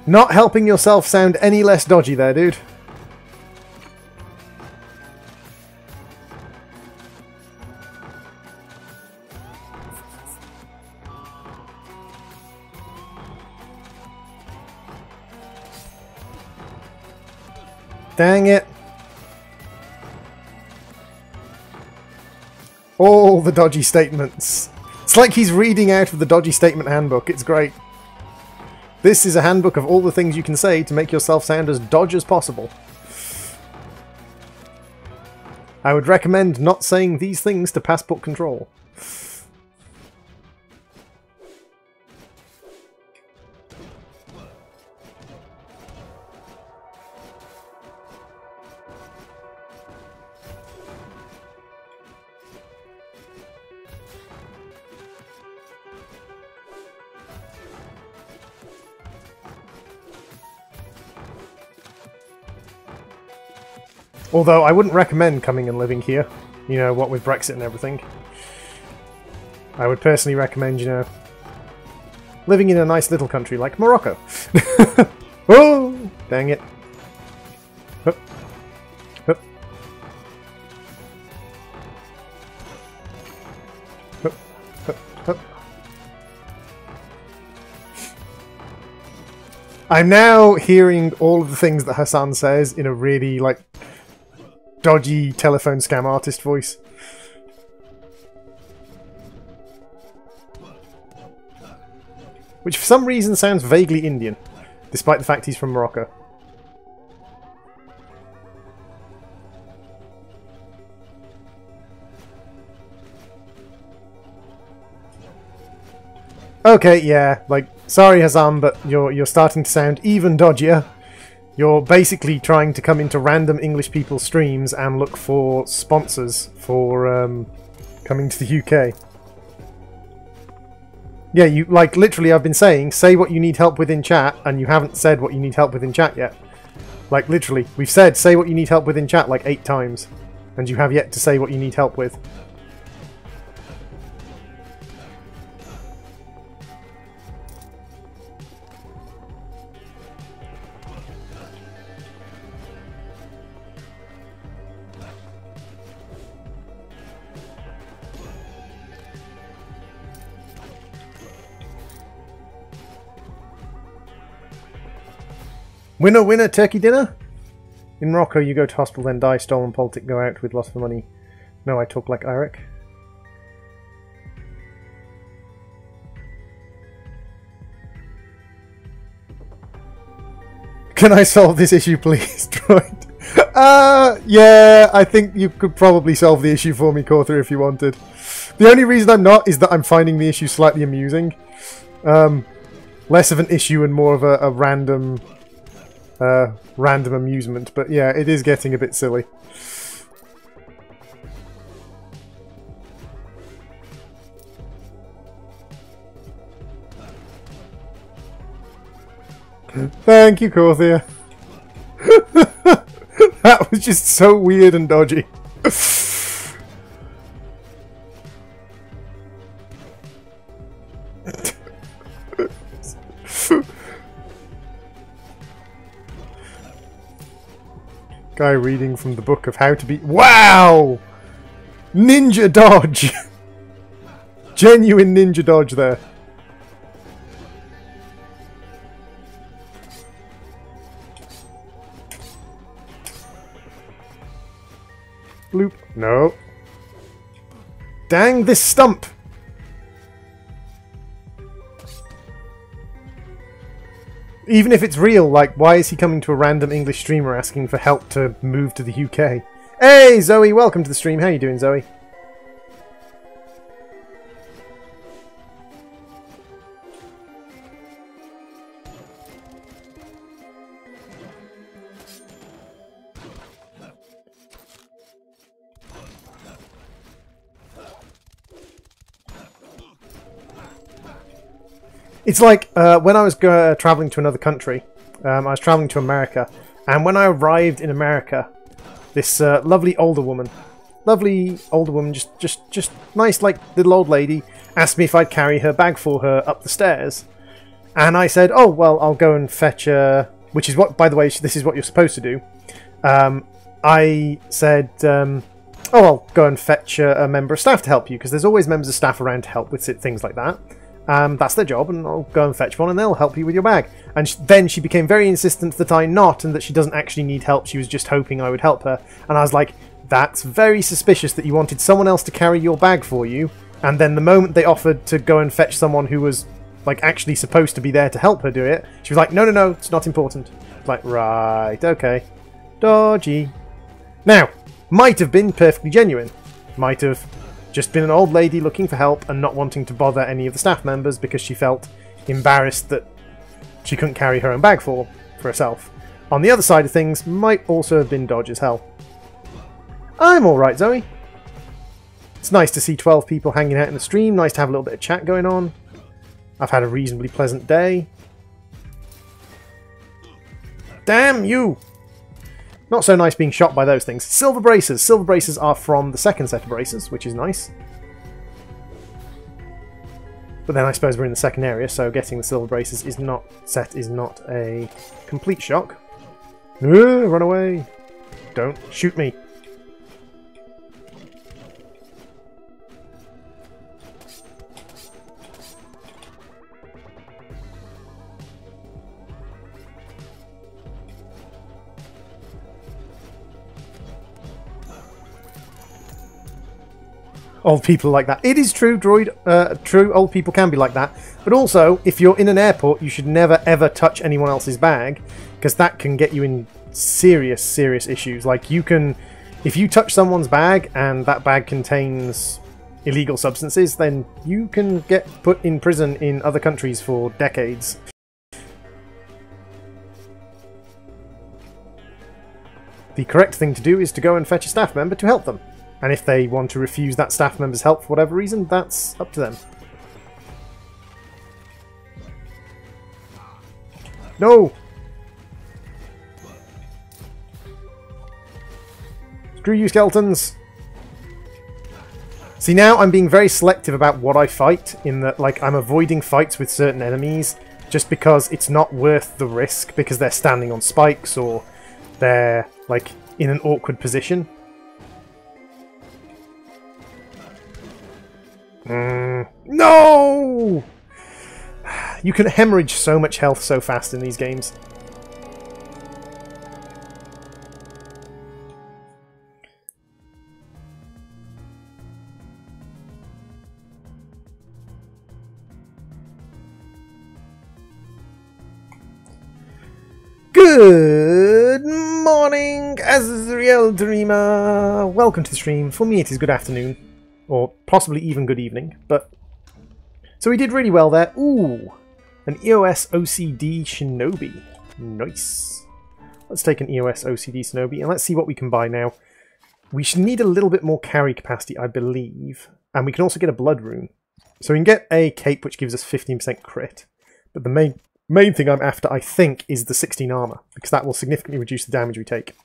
Not helping yourself sound any less dodgy there, dude. Dang it. All the dodgy statements. It's like he's reading out of the dodgy statement handbook. It's great. This is a handbook of all the things you can say to make yourself sound as dodgy as possible. I would recommend not saying these things to passport control. Although I wouldn't recommend coming and living here, you know, what with Brexit and everything. I would personally recommend, you know, living in a nice little country like Morocco. Oh, dang it. Hup. Hup. Hup. Hup. Hup. I'm now hearing all of the things that Hassan says in a really, like, dodgy telephone scam artist voice. Which for some reason sounds vaguely Indian, despite the fact he's from Morocco. Okay, yeah, like, sorry Hassan, but you're starting to sound even dodgier. You're basically trying to come into random English people's streams and look for sponsors for coming to the UK. Yeah, you, like, literally I've been saying, say what you need help with in chat, and you haven't said what you need help with in chat yet. Like, literally, we've said, say what you need help with in chat like 8 times, and you have yet to say what you need help with. Winner, winner, turkey dinner? In Morocco, you go to hospital, then die. Stolen politic, go out with lots of money. No, I talk like Eric. Can I solve this issue, please, Droid? Yeah, I think you could probably solve the issue for me, Corther, if you wanted. The only reason I'm not is that I'm finding the issue slightly amusing. Less of an issue and more of a random amusement, but yeah, it is getting a bit silly. Thank you, Corthia. That was just so weird and dodgy. Guy reading from the book of how to be... Wow! Ninja dodge! Genuine ninja dodge there. Bloop. No. Dang this stump! Even if it's real, like, why is he coming to a random English streamer asking for help to move to the UK? Hey, Zoe, welcome to the stream. How you doing, Zoe? It's like when I was traveling to another country, I was traveling to America, and when I arrived in America, this lovely older woman, just nice, like, little old lady, asked me if I'd carry her bag for her up the stairs, and I said, oh, well, I'll go and fetch which is what, by the way, this is what you're supposed to do. I said, oh, I'll go and fetch a member of staff to help you, because there's always members of staff around to help with things like that. That's their job, and I'll go and fetch one and they'll help you with your bag. And then she became very insistent that I not, and that she doesn't actually need help, she was just hoping I would help her. And I was like, that's very suspicious that you wanted someone else to carry your bag for you, and then the moment they offered to go and fetch someone who was, like, actually supposed to be there to help her do it, she was like, no, no, no, it's not important. It's like, right, okay. Dodgy. Now, might have been perfectly genuine. Might have just been an old lady looking for help and not wanting to bother any of the staff members because she felt embarrassed that she couldn't carry her own bag for herself. On the other side of things, might also have been dodge as hell. I'm alright, Zoe. It's nice to see 12 people hanging out in the stream, nice to have a little bit of chat going on. I've had a reasonably pleasant day. Damn you! Not so nice being shot by those things. Silver braces. Silver braces are from the second set of braces, which is nice. But then I suppose we're in the second area, so getting the silver braces is not a complete shock. Run away! Don't shoot me! Old people like that. It is true, Droid. True, old people can be like that. But also, if you're in an airport, you should never ever touch anyone else's bag, because that can get you in serious, serious issues. Like, you can... If you touch someone's bag, and that bag contains illegal substances, then you can get put in prison in other countries for decades. The correct thing to do is to go and fetch a staff member to help them. And if they want to refuse that staff member's help for whatever reason, that's up to them. No! Screw you, skeletons! See, now I'm being very selective about what I fight, in that, like, I'm avoiding fights with certain enemies just because it's not worth the risk, because they're standing on spikes or they're, like, in an awkward position. No! You can hemorrhage so much health so fast in these games. Good morning, Azrael Dreamer! Welcome to the stream. For me it is good afternoon. Or possibly even good evening, but... So we did really well there. Ooh! An EOS OCD Shinobi. Nice. Let's take an EOS OCD Shinobi, and let's see what we can buy now. We should need a little bit more carry capacity, I believe. And we can also get a blood rune. So we can get a cape which gives us 15% crit. But the main thing I'm after, I think, is the 16 armor, because that will significantly reduce the damage we take.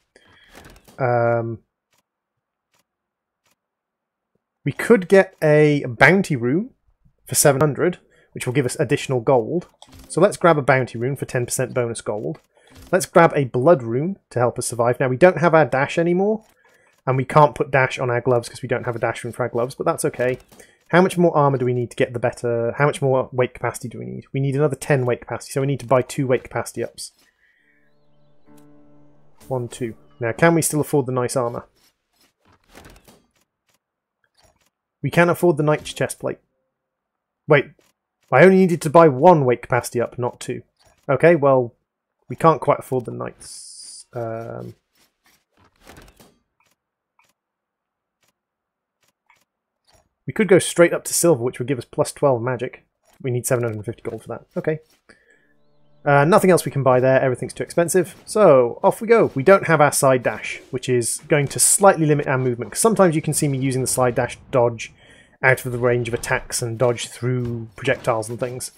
We could get a bounty rune for 700, which will give us additional gold. So let's grab a bounty rune for 10% bonus gold. Let's grab a blood rune to help us survive. Now, we don't have our dash anymore, and we can't put dash on our gloves because we don't have a dash rune for our gloves, but that's okay. How much more armor do we need to get the better... How much more weight capacity do we need? We need another 10 weight capacity, so we need to buy 2 weight capacity ups. 1, 2. Now, can we still afford the nice armor? We can afford the Knight chestplate. Wait, I only needed to buy 1 weight capacity up, not 2. Okay, well, we can't quite afford the Knights. We could go straight up to silver, which would give us plus 12 magic. We need 750 gold for that. Okay. Nothing else we can buy there. Everything's too expensive. So, off we go. We don't have our side dash, which is going to slightly limit our movement. Because sometimes you can see me using the side dash to dodge out of the range of attacks and dodge through projectiles and things.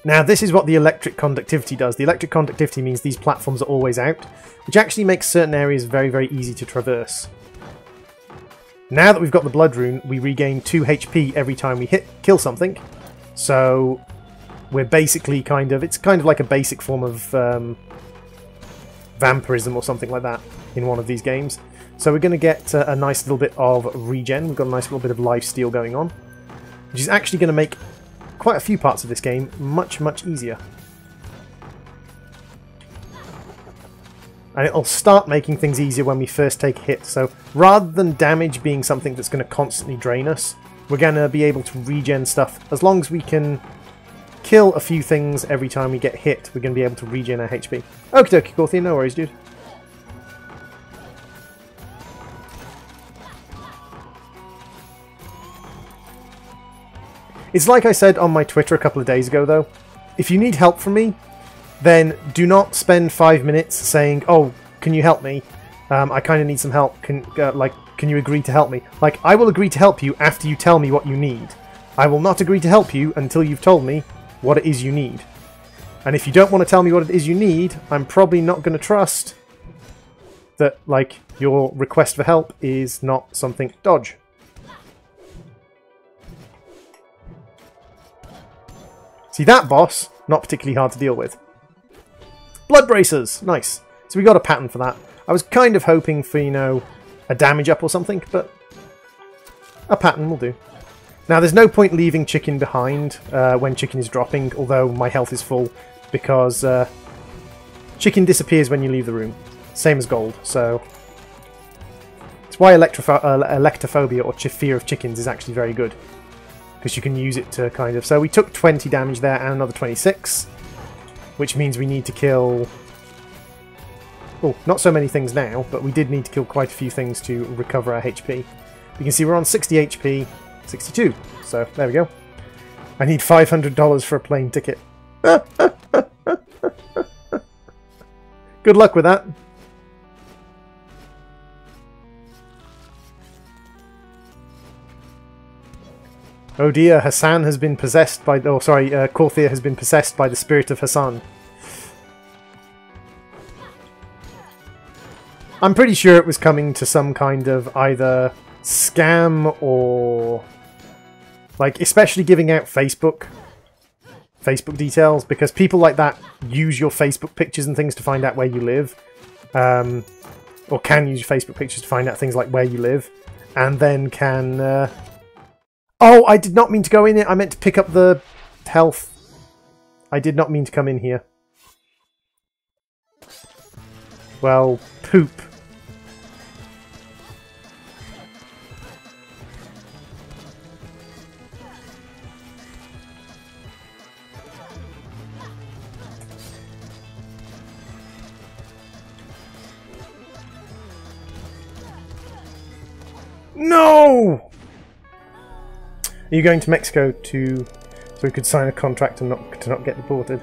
Now, this is what the electric conductivity does. The electric conductivity means these platforms are always out, which actually makes certain areas very, very easy to traverse. Now that we've got the blood rune, we regain 2 HP every time we kill something. So we're basically it's kind of like a basic form of vampirism or something like that in one of these games. So we're going to get a nice little bit of regen. We've got a nice little bit of lifesteal going on, which is actually going to make quite a few parts of this game much, much easier. And it'll start making things easier when we first take a hit. So rather than damage being something that's going to constantly drain us, we're going to be able to regen stuff. As long as we can kill a few things every time we get hit, we're going to be able to regen our HP. Okie dokie, Gorthian, no worries, dude. It's like I said on my Twitter a couple of days ago, though. If you need help from me, then do not spend 5 minutes saying, "Oh, can you help me? I kind of need some help. Can you agree to help me?" Like, I will agree to help you after you tell me what you need. I will not agree to help you until you've told me what it is you need. And if you don't want to tell me what it is you need, I'm probably not going to trust that, like, your request for help is not something... Dodge. See, that boss, not particularly hard to deal with. Blood bracers! Nice. So we got a pattern for that. I was kind of hoping for, you know, a damage up or something, but a pattern will do. Now, there's no point leaving chicken behind when chicken is dropping, although my health is full, because chicken disappears when you leave the room. Same as gold, so... It's why electrophobia, or fear of chickens, is actually very good. Because you can use it to kind of... So we took 20 damage there and another 26, which means we need to kill... Oh, not so many things now, but we did need to kill quite a few things to recover our HP. You can see we're on 60 HP, 62, so there we go. I need $500 for a plane ticket. Good luck with that. Oh dear, Hassan has been possessed by... Oh, sorry, Korthir has been possessed by the spirit of Hassan. I'm pretty sure it was coming to some kind of either scam or... Like, especially giving out Facebook details, because people like that use your Facebook pictures and things to find out where you live. Or can use your Facebook pictures to find out things like where you live. And then can... Oh, I did not mean to go in it. I meant to pick up the health. I did not mean to come in here. Well, poop. No! Are you going to Mexico so we could sign a contract and to not get deported?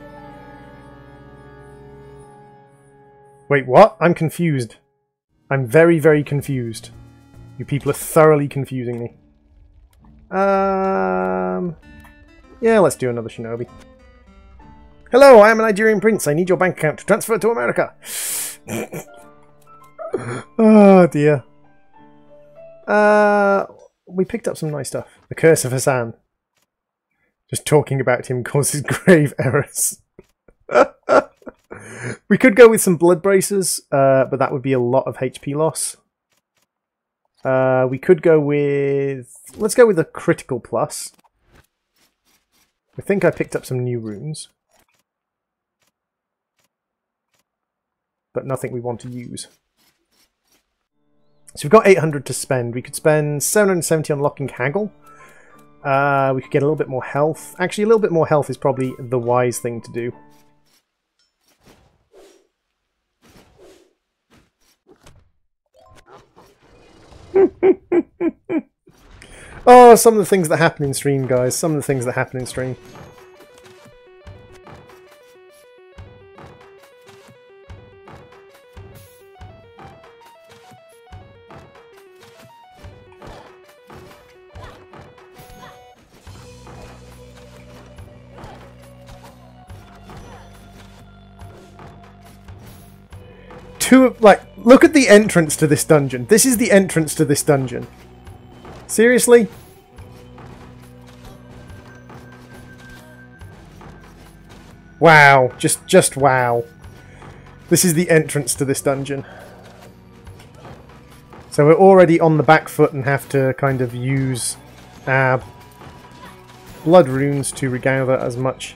Wait, what? I'm confused. I'm very, very confused. You people are thoroughly confusing me. Yeah, let's do another shinobi. Hello, I am a Nigerian prince. I need your bank account to transfer to America. Oh dear. We picked up some nice stuff. The Curse of Hassan. Just talking about him causes grave errors. We could go with some blood bracers, but that would be a lot of HP loss. We could go with... Let's go with a critical plus. I think I picked up some new runes. But nothing we want to use. So we've got 800 to spend. We could spend 770 on locking Haggle. We could get a little bit more health. Actually, a little bit more health is probably the wise thing to do. Oh, some of the things that happen in stream, guys. Some of the things that happen in stream. Like, look at the entrance to this dungeon. This is the entrance to this dungeon. Seriously? Wow. Just wow. This is the entrance to this dungeon. So we're already on the back foot and have to kind of use our blood runes to regather as much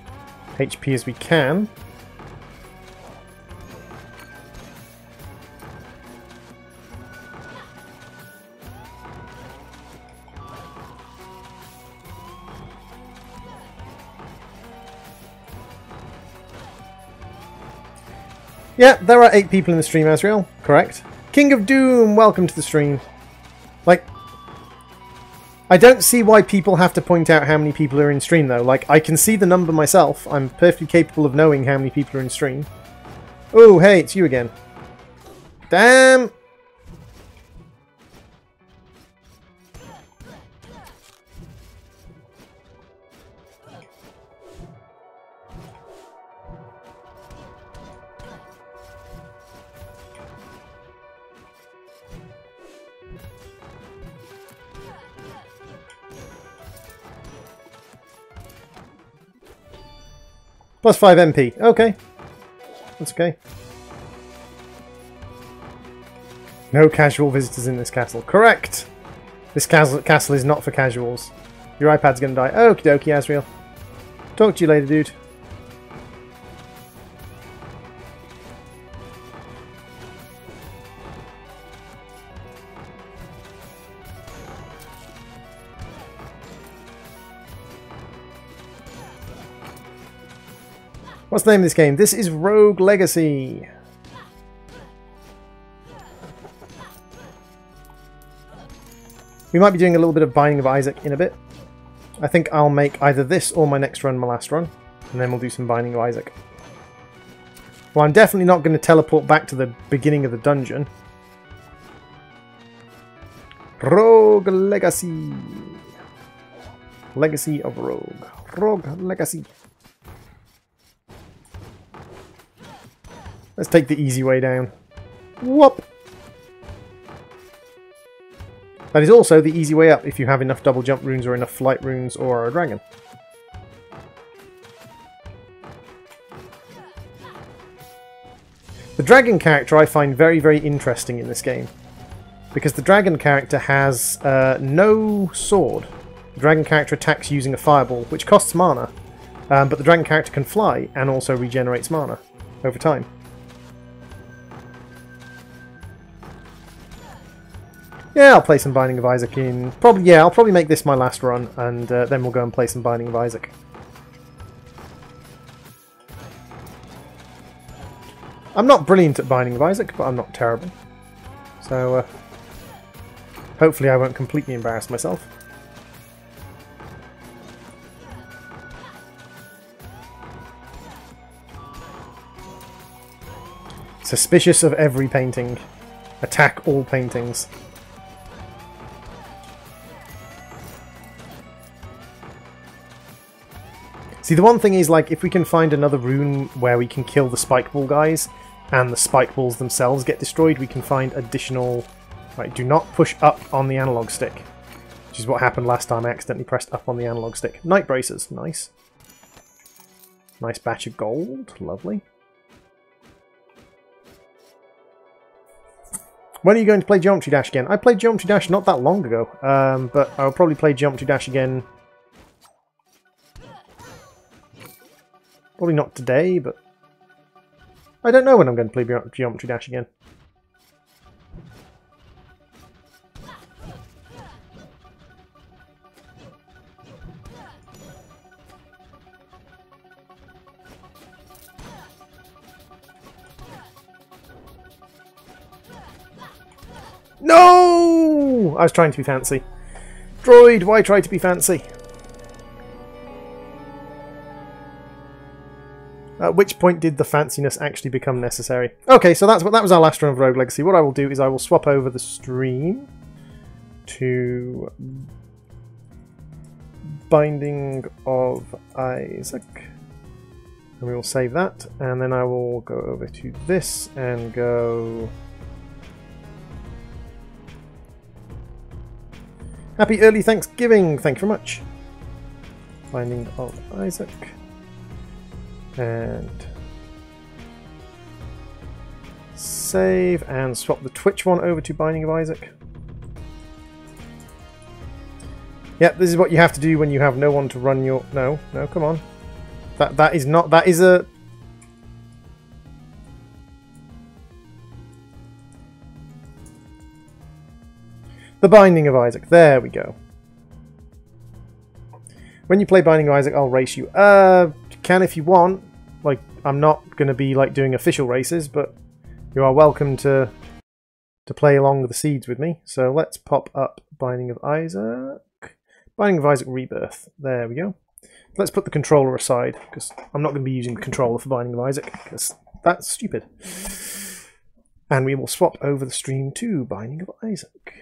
HP as we can. Yeah, there are 8 people in the stream, Asriel. Correct. King of Doom, welcome to the stream. Like, I don't see why people have to point out how many people are in stream, though. Like, I can see the number myself. I'm perfectly capable of knowing how many people are in stream. Oh, hey, it's you again. Damn! Plus 5 MP. Okay. That's okay. No casual visitors in this castle. Correct! This castle is not for casuals. Your iPad's gonna die. Okie dokie, Asriel. Talk to you later, dude. What's the name of this game? This is Rogue Legacy. We might be doing a little bit of Binding of Isaac in a bit. I think I'll make either this or my next run my last run, and then we'll do some Binding of Isaac. Well, I'm definitely not going to teleport back to the beginning of the dungeon. Rogue Legacy. Legacy of Rogue. Rogue Legacy. Let's take the easy way down. Whoop! That is also the easy way up if you have enough double jump runes or enough flight runes or a dragon. The dragon character I find very, very interesting in this game. Because the dragon character has no sword. The dragon character attacks using a fireball, which costs mana. But the dragon character can fly and also regenerates mana over time. Yeah, I'll play some Binding of Isaac in... I'll probably make this my last run, and then we'll go and play some Binding of Isaac. I'm not brilliant at Binding of Isaac, but I'm not terrible. So, hopefully I won't completely embarrass myself. Suspicious of every painting. Attack all paintings. See, the one thing is, like, if we can find another rune where we can kill the spike ball guys, and the spike balls themselves get destroyed, we can find additional... Right, do not push up on the analog stick. Which is what happened last time I accidentally pressed up on the analog stick. Night bracers, nice. Nice batch of gold, lovely. When are you going to play Geometry Dash again? I played Geometry Dash not that long ago, but I'll probably play Geometry Dash again... Probably not today, but... I don't know when I'm going to play Geometry Dash again. No! I was trying to be fancy. Droid, why try to be fancy? At which point did the fanciness actually become necessary? Okay, so that was our last run of Rogue Legacy. What I will do is I will swap over the stream to Binding of Isaac. And we will save that. And then I will go over to this and go... Happy early Thanksgiving! Thank you very much. Binding of Isaac. And save and swap the Twitch one over to Binding of Isaac. Yep, this is what you have to do when you have no one to run your... No, come on. That is not... That is a... The Binding of Isaac. There we go. When you play Binding of Isaac, I'll race you. Can if you want. Like, I'm not going to be like doing official races, but you are welcome to play along with the seeds with me. So let's pop up Binding of Isaac. Binding of Isaac Rebirth. There we go. Let's put the controller aside, because I'm not going to be using the controller for Binding of Isaac, because that's stupid. And we will swap over the stream to Binding of Isaac.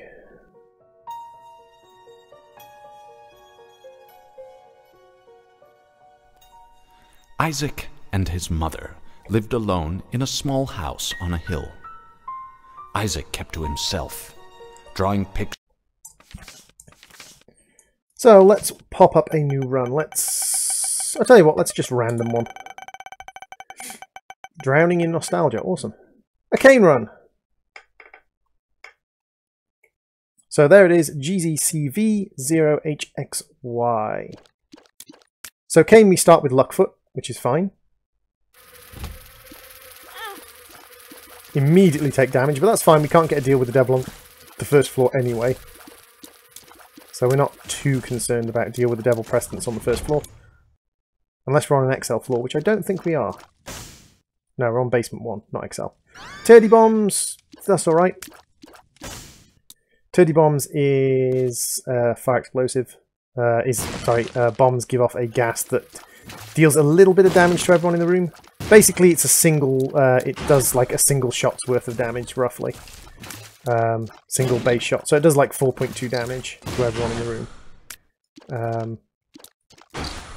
Isaac and his mother lived alone in a small house on a hill. Isaac kept to himself, drawing pictures. So let's pop up a new run. I'll tell you what, let's just random one. Drowning in nostalgia. Awesome. A cane run. So there it is, GZCV0HXY. So cane, we start with Luckfoot, which is fine. Immediately take damage, but that's fine. We can't get a deal with the devil on the first floor anyway. So we're not too concerned about deal with the devil precedence on the first floor. Unless we're on an XL floor, which I don't think we are. No, we're on basement 1, not XL. Turdy bombs, that's alright. Turdy bombs is fire explosive. Bombs give off a gas that deals a little bit of damage to everyone in the room. Basically, it's a single. It does like a single shot's worth of damage, roughly. Single base shot, so it does like 4.2 damage to everyone in the room.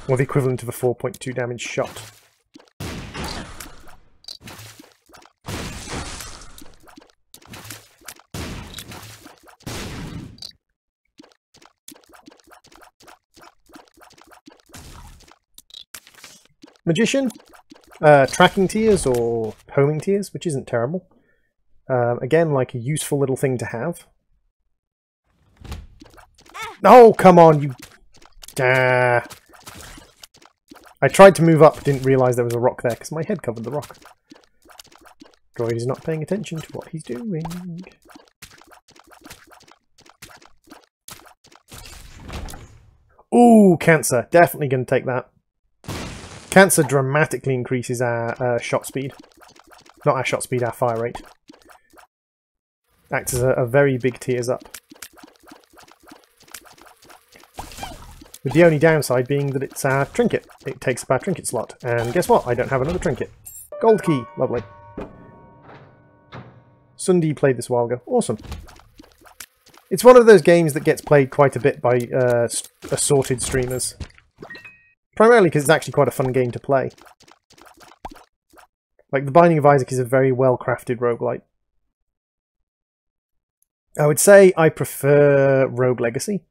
Or the equivalent of a 4.2 damage shot. Magician, tracking tears or homing tears, which isn't terrible. Again, like a useful little thing to have. Oh, come on, you... I tried to move up, didn't realise there was a rock there, because my head covered the rock. Droid is not paying attention to what he's doing. Ooh, cancer. Definitely going to take that. Cancer dramatically increases our shot speed. Not our shot speed, our fire rate. Acts as a very big tears up. With the only downside being that it's our trinket. It takes up our trinket slot. And guess what? I don't have another trinket. Gold key. Lovely. Sundi played this a while ago. Awesome. It's one of those games that gets played quite a bit by assorted streamers. Primarily because it's actually quite a fun game to play. Like, The Binding of Isaac is a very well-crafted roguelite. I would say I prefer Rogue Legacy.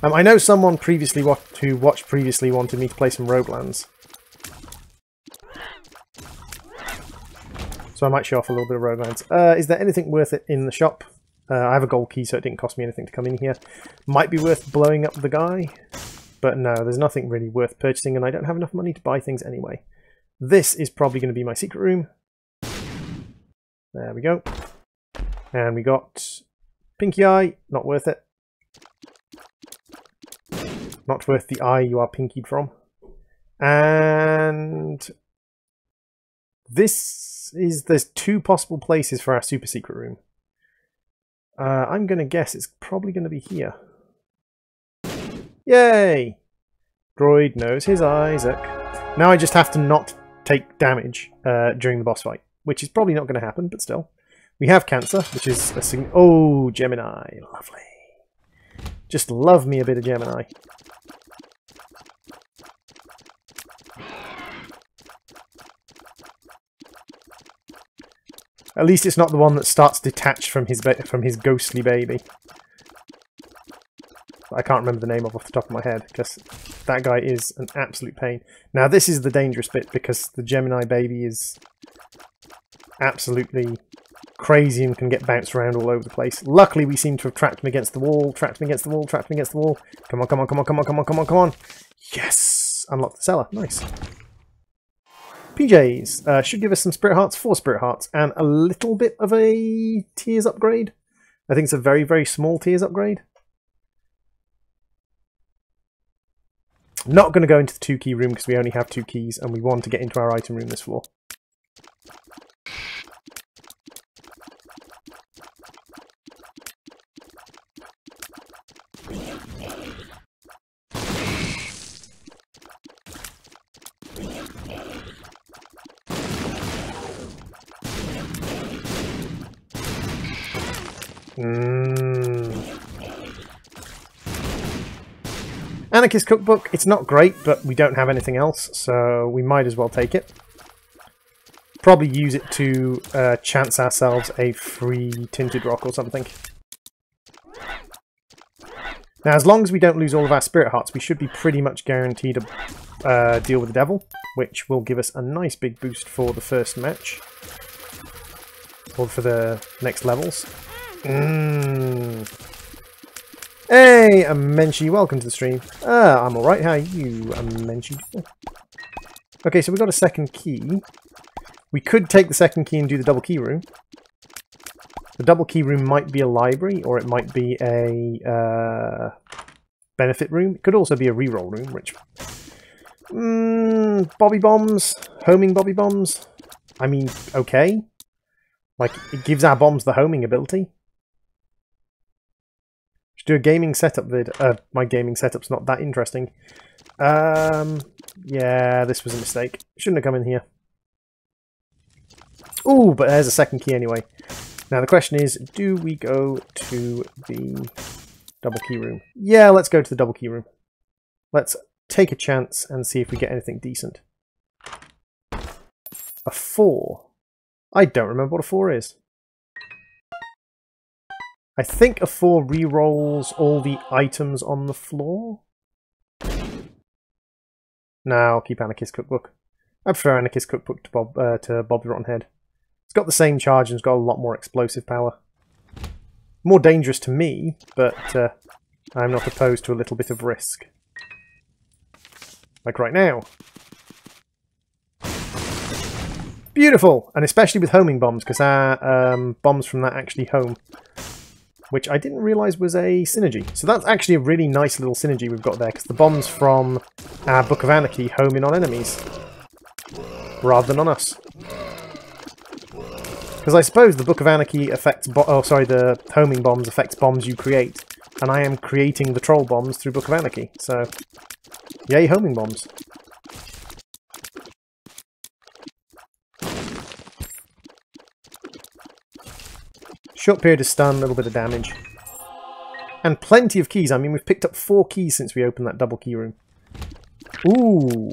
I know someone previously who watched previously wanted me to play some Roguelands. So I might show off a little bit of Roguelands. Is there anything worth it in the shop? I have a gold key, so it didn't cost me anything to come in here. Might be worth blowing up the guy. But no, there's nothing really worth purchasing, and I don't have enough money to buy things anyway. This is probably going to be my secret room. There we go. And we got Pinky Eye, not worth it. Not worth the eye you are pinkied from. And there's two possible places for our super secret room. I'm going to guess it's probably going to be here. Yay! Droid knows his Isaac. Now I just have to not take damage during the boss fight, which is probably not going to happen, but still. We have cancer, which is a oh, Gemini. Lovely. Just love me a bit of Gemini. At least it's not the one that starts detached from his ghostly baby. I can't remember the name off the top of my head, because that guy is an absolute pain. Now this is the dangerous bit, because the Gemini baby is absolutely crazy and can get bounced around all over the place. Luckily we seem to have trapped him against the wall, trapped him against the wall, trapped him against the wall. Come on, come on, come on, come on, come on, come on, come on. Yes! Unlock the cellar. Nice. PJs should give us some Spirit Hearts, 4 Spirit Hearts, and a little bit of a Tears upgrade. I think it's a very, very small Tears upgrade. Not going to go into the 2-key room because we only have 2 keys and we want to get into our item room this floor. Anarchist Cookbook, it's not great, but we don't have anything else, so we might as well take it. Probably use it to chance ourselves a free Tinted Rock or something. Now, as long as we don't lose all of our spirit hearts, we should be pretty much guaranteed to deal with the devil, which will give us a nice big boost for the first match. Or for the next levels. Hey, Amenshi, welcome to the stream. I'm alright, how are you, Amenshi? Okay, so we got a second key. We could take the second key and do the double key room. The double key room might be a library, or it might be a benefit room. It could also be a reroll room, which... Bobby bombs? Homing Bobby bombs? I mean, okay. Like, it gives our bombs the homing ability. Should do a gaming setup vid. My gaming setup's not that interesting. Yeah, this was a mistake. Shouldn't have come in here. Ooh, but there's a second key anyway. Now the question is, do we go to the double key room? Yeah, let's go to the double key room. Let's take a chance and see if we get anything decent. A 4. I don't remember what a 4 is. I think a 4 re-rolls all the items on the floor. No, I'll keep Anarchist Cookbook. I prefer Anarchist Cookbook to Bob the Rotten Head. It's got the same charge and it's got a lot more explosive power. More dangerous to me, but I'm not opposed to a little bit of risk. Like right now. Beautiful! And especially with homing bombs, because our bombs from that actually home. Which I didn't realise was a synergy. So that's actually a really nice little synergy we've got there, because the bombs from our Book of Anarchy home in on enemies. Rather than on us. Because I suppose the Book of Anarchy affects... the homing bombs affects bombs you create. And I am creating the troll bombs through Book of Anarchy. So, yay homing bombs. Short period of stun, a little bit of damage. And plenty of keys. I mean, we've picked up 4 keys since we opened that double key room. Ooh,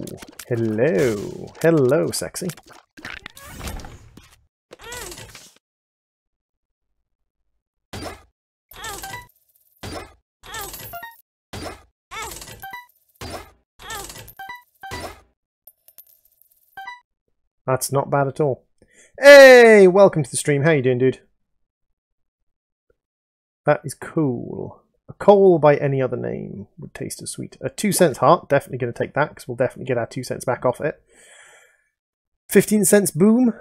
hello. Hello, sexy. That's not bad at all. Hey, welcome to the stream. How you doing, dude? That is cool. A coal by any other name would taste as sweet. A 2 cents heart, definitely going to take that, because we'll definitely get our 2 cents back off it. 15 cents boom.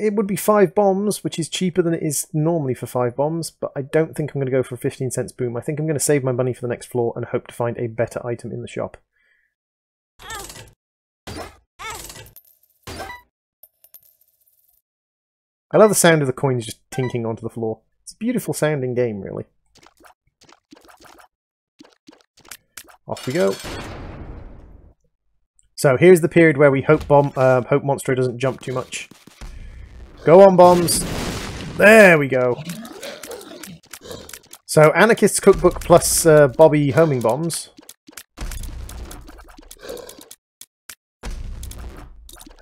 It would be 5 bombs, which is cheaper than it is normally for 5 bombs, but I don't think I'm going to go for a 15 cents boom. I think I'm going to save my money for the next floor and hope to find a better item in the shop. I love the sound of the coins just tinking onto the floor. It's a beautiful sounding game, really. Off we go. So here's the period where we hope hope Monstro doesn't jump too much. Go on, bombs. There we go. So Anarchist's Cookbook plus Bobby homing bombs.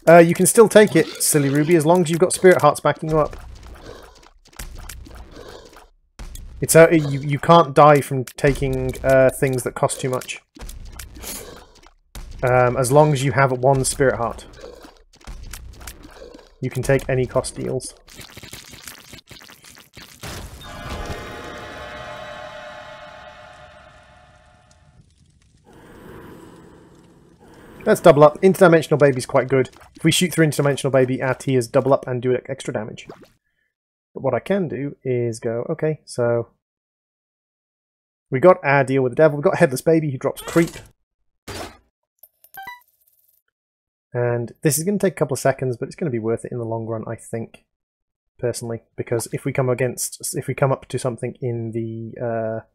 You can still take it, silly Ruby, as long as you've got spirit hearts backing you up. It's you can't die from taking things that cost too much. As long as you have 1 spirit heart. You can take any cost deals. Let's double up. Interdimensional Baby's quite good. If we shoot through Interdimensional Baby, our tiers double up and do extra damage. But what I can do is go, okay, so... we got our deal with the devil. We got Headless Baby who drops creep. And this is going to take a couple of seconds, but it's going to be worth it in the long run, I think. Personally. Because if we come up to something in the...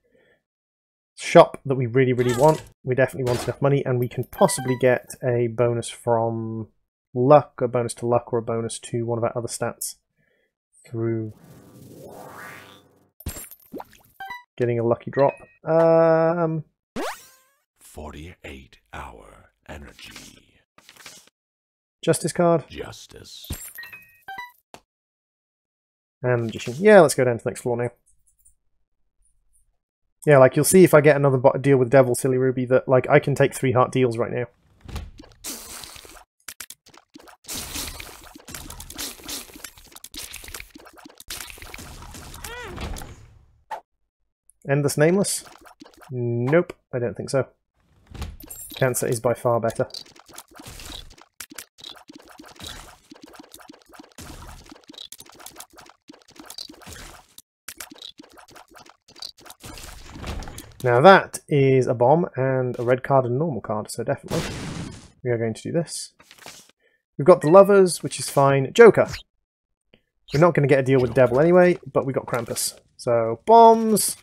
shop that we really want, we definitely want enough money, and we can possibly get a bonus from luck, a bonus to luck, or a bonus to one of our other stats through getting a lucky drop. 48-hour energy. Justice card. Justice. And Magician. Yeah, let's go down to the next floor now. Yeah, like you'll see if I get another deal with Devil, Silly Ruby, that like I can take 3 heart deals right now. Endless Nameless? Nope, I don't think so. Cancer is by far better. Now that is a bomb and a red card and a normal card, so definitely we are going to do this. We've got the Lovers, which is fine. Joker. We're not going to get a deal with Devil anyway, but we got Krampus. So, bombs!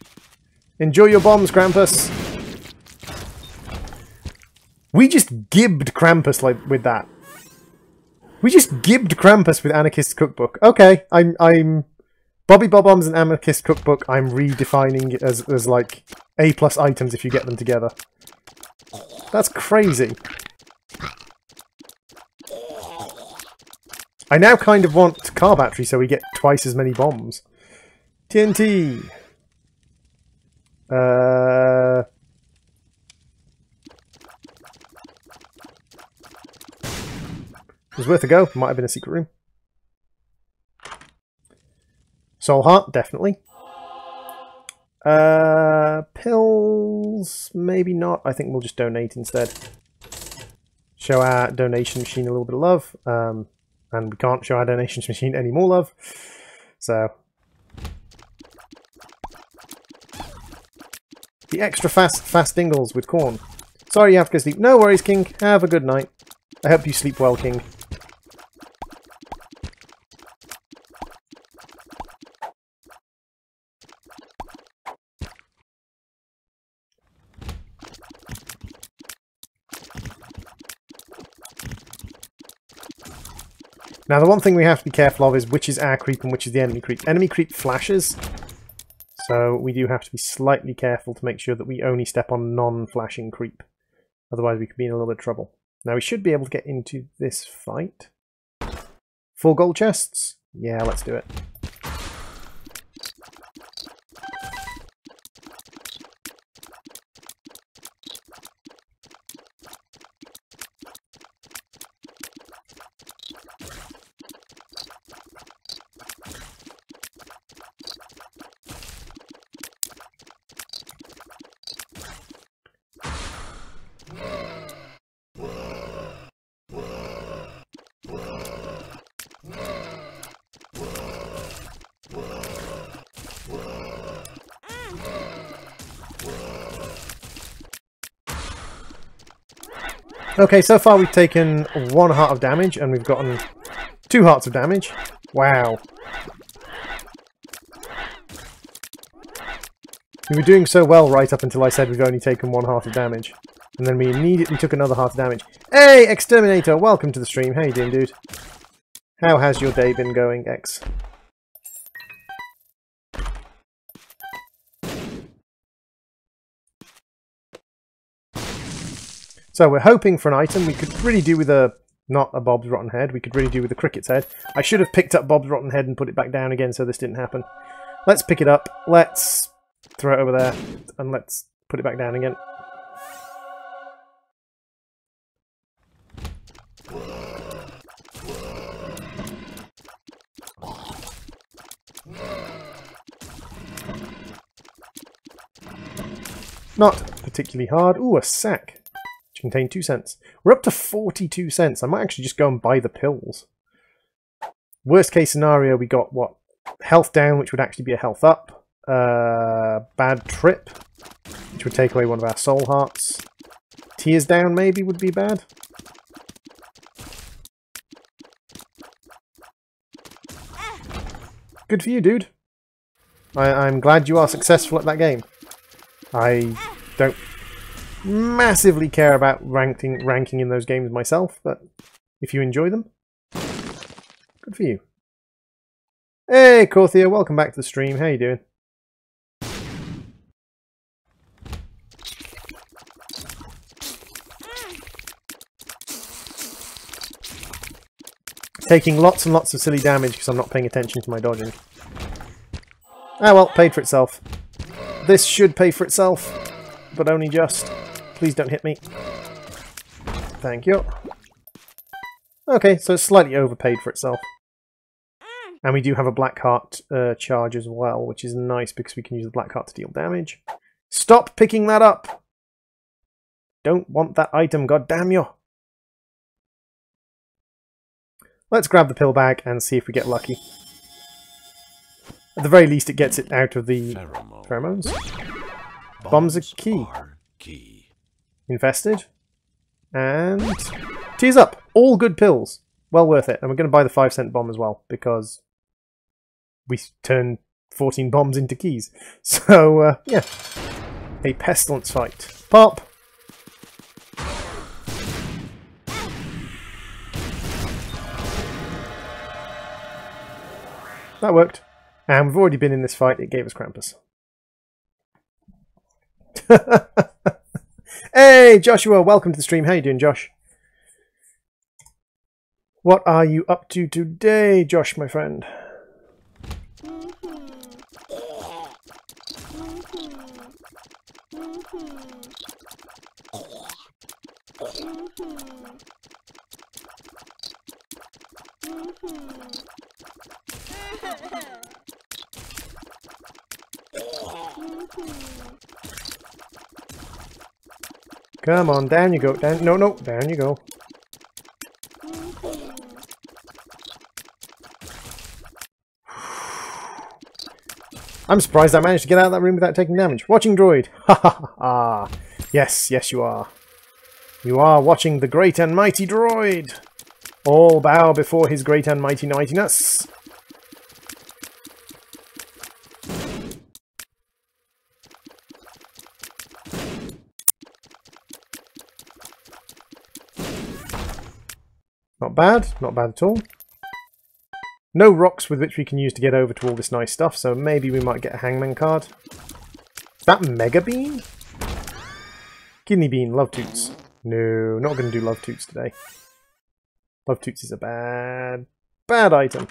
Enjoy your bombs, Krampus! We just gibbed Krampus like with that. We just gibbed Krampus with Anarchist Cookbook. Okay, I'm Bobby Bob-ombs and Anarchist Cookbook. I'm redefining it as like A+ items if you get them together. That's crazy. I now kind of want car battery so we get twice as many bombs. TNT. It was worth a go. Might have been a secret room. Soul Heart, definitely. Pills, maybe not. I think we'll just donate instead. Show our donation machine a little bit of love. And we can't show our donation machine any more love. So. The extra fast dingles with corn. Sorry you have to go sleep. No worries, King. Have a good night. I hope you sleep well, King. Now the one thing we have to be careful of is which is our creep and which is the enemy creep. Enemy creep flashes, so we do have to be slightly careful to make sure that we only step on non-flashing creep. Otherwise we could be in a little bit of trouble. Now we should be able to get into this fight. 4 gold chests? Yeah, let's do it. Okay, so far we've taken 1 heart of damage and we've gotten 2 hearts of damage. Wow. We were doing so well right up until I said we've only taken 1 heart of damage. And then we immediately took another heart of damage. Hey, Exterminator! Welcome to the stream. How you doing, dude? How has your day been going, X? So we're hoping for an item. We could really do with a, not a Bob's Rotten Head, we could really do with a Cricket's Head. I should have picked up Bob's Rotten Head and put it back down again so this didn't happen. Let's pick it up, let's throw it over there, and let's put it back down again. Not particularly hard. Ooh, a sack. Contain 2 cents. We're up to 42 cents. I might actually just go and buy the pills. Worst case scenario, we got what? Health down, which would actually be a health up. Bad trip, which would take away 1 of our soul hearts. Tears down maybe would be bad. Good for you, dude. I'm glad you are successful at that game. I don't massively care about ranking in those games myself, but if you enjoy them, good for you. Hey, Corthia, welcome back to the stream. How you doing? Taking lots and lots of silly damage because I'm not paying attention to my dodging. Ah well, paid for itself. This should pay for itself, but only just. Please don't hit me. Thank you. Okay, so it's slightly overpaid for itself. And we do have a black heart charge as well, which is nice because we can use the black heart to deal damage. Stop picking that up! Don't want that item, god damn you! Let's grab the pill bag and see if we get lucky. At the very least, it gets it out of the pheromones. Bombs are key. Infested. And tease up! All good pills. Well worth it. And we're going to buy the 5-cent bomb as well, because we turn 14 bombs into keys. So, yeah. A pestilence fight. Pop! That worked. And we've already been in this fight. It gave us Krampus. Hey, Joshua! Welcome to the stream. How you doing, Josh? What are you up to today, Josh, my friend? Come on, down you go. Down. No, no, down you go. I'm surprised I managed to get out of that room without taking damage. Watching droid. Ha ha ha. Yes, yes you are. You are watching the great and mighty droid. All bow before his great and mighty mightiness. Not bad. Not bad at all. No rocks with which we can use to get over to all this nice stuff, so maybe we might get a hangman card. Is that Mega Bean? Kidney Bean, Love Toots. No, not going to do Love Toots today. Love Toots is a bad item.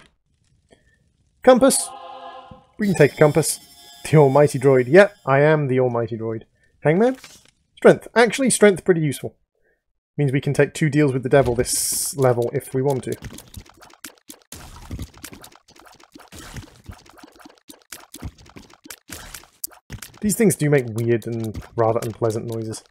Compass. We can take a compass. The almighty droid. Yep, I am the almighty droid. Hangman? Strength. Actually, strength pretty useful. Means we can take 2 deals with the devil this level if we want to. These things do make weird and rather unpleasant noises.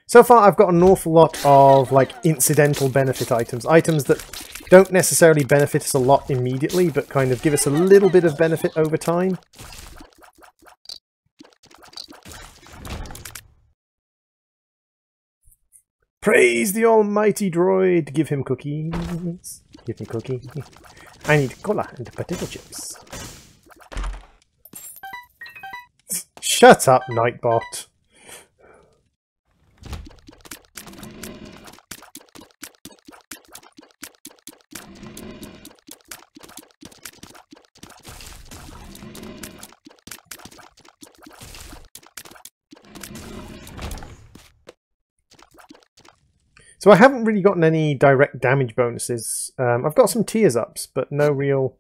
So far I've got an awful lot of like incidental benefit items. Items that don't necessarily benefit us a lot immediately, but kind of give us a little bit of benefit over time. Praise the almighty droid! Give him cookies. Give me cookie. I need cola and potato chips. Shut up, Nightbot. So I haven't really gotten any direct damage bonuses. I've got some tears ups, but no real...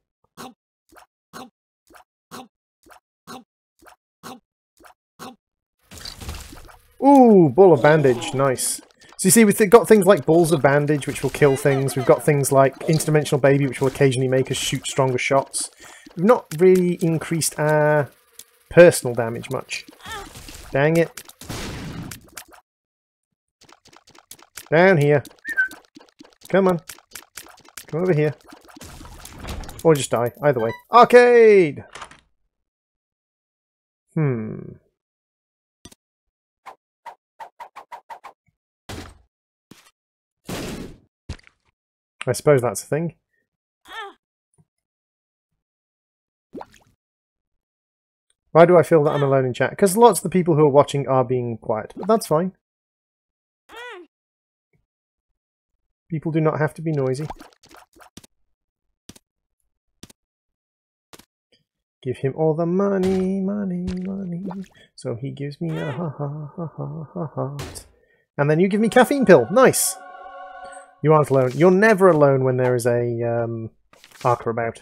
Ooh, ball of bandage, nice. So you see, we've got things like balls of bandage, which will kill things. We've got things like interdimensional baby, which will occasionally make us shoot stronger shots. We've not really increased our personal damage much. Dang it. Down here. Come on. Come over here. Or just die. Either way. Arcade! I suppose that's a thing. Why do I feel that I'm alone in chat? Because lots of the people who are watching are being quiet. But that's fine. People do not have to be noisy. Give him all the money, money, money. So he gives me a heart. And then you give me caffeine pill. Nice! You aren't alone. You're never alone when there is a Archer about.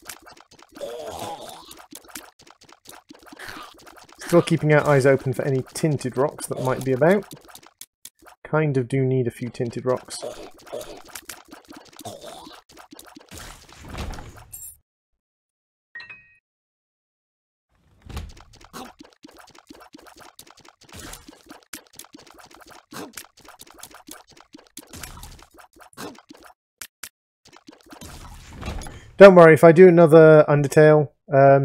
Still keeping our eyes open for any tinted rocks that might be about. Kind of do need a few tinted rocks. Don't worry, if I do another Undertale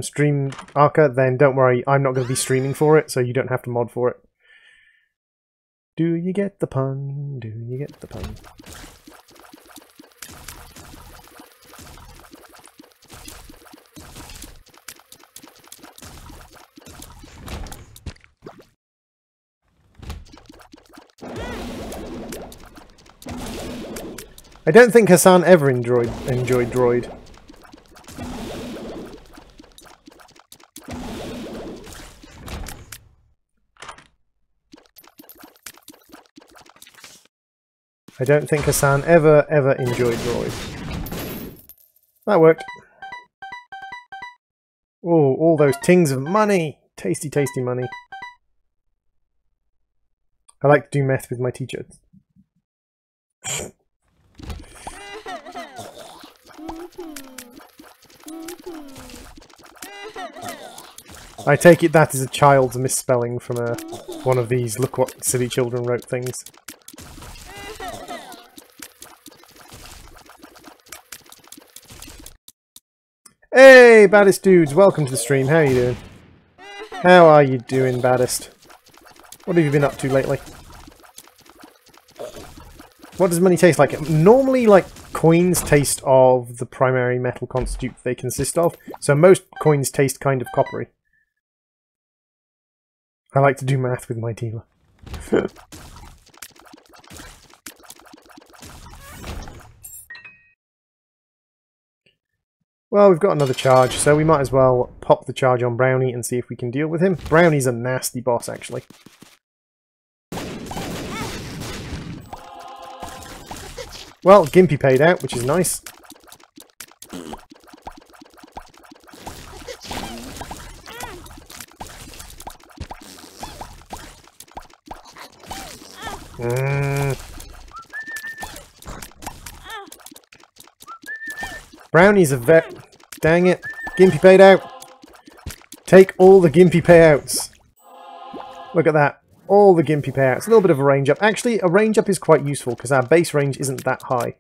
stream Arca, then don't worry, I'm not going to be streaming for it, so you don't have to mod for it. Do you get the pun? Do you get the pun? I don't think Hassan ever enjoyed Droid. I don't think Hassan ever enjoyed Droid. That worked. Oh, all those tings of money! Tasty, tasty money. I like to do meth with my teacher. I take it that is a child's misspelling from one of these look what silly children wrote things. Hey, baddest dudes, welcome to the stream. How are you doing? How are you doing, baddest? What have you been up to lately? What does money taste like? Normally, like, coins taste of the primary metal constitute they consist of, so most coins taste kind of coppery. I like to do math with my dealer. Well, we've got another charge, so we might as well pop the charge on Brownie and see if we can deal with him. Brownie's a nasty boss, actually. Well, Gimpy paid out, which is nice. Brownie's a vet. Dang it. Gimpy paid out. Take all the Gimpy payouts. Look at that. All the Gimpy payouts. A little bit of a range up. Actually, a range up is quite useful because our base range isn't that high.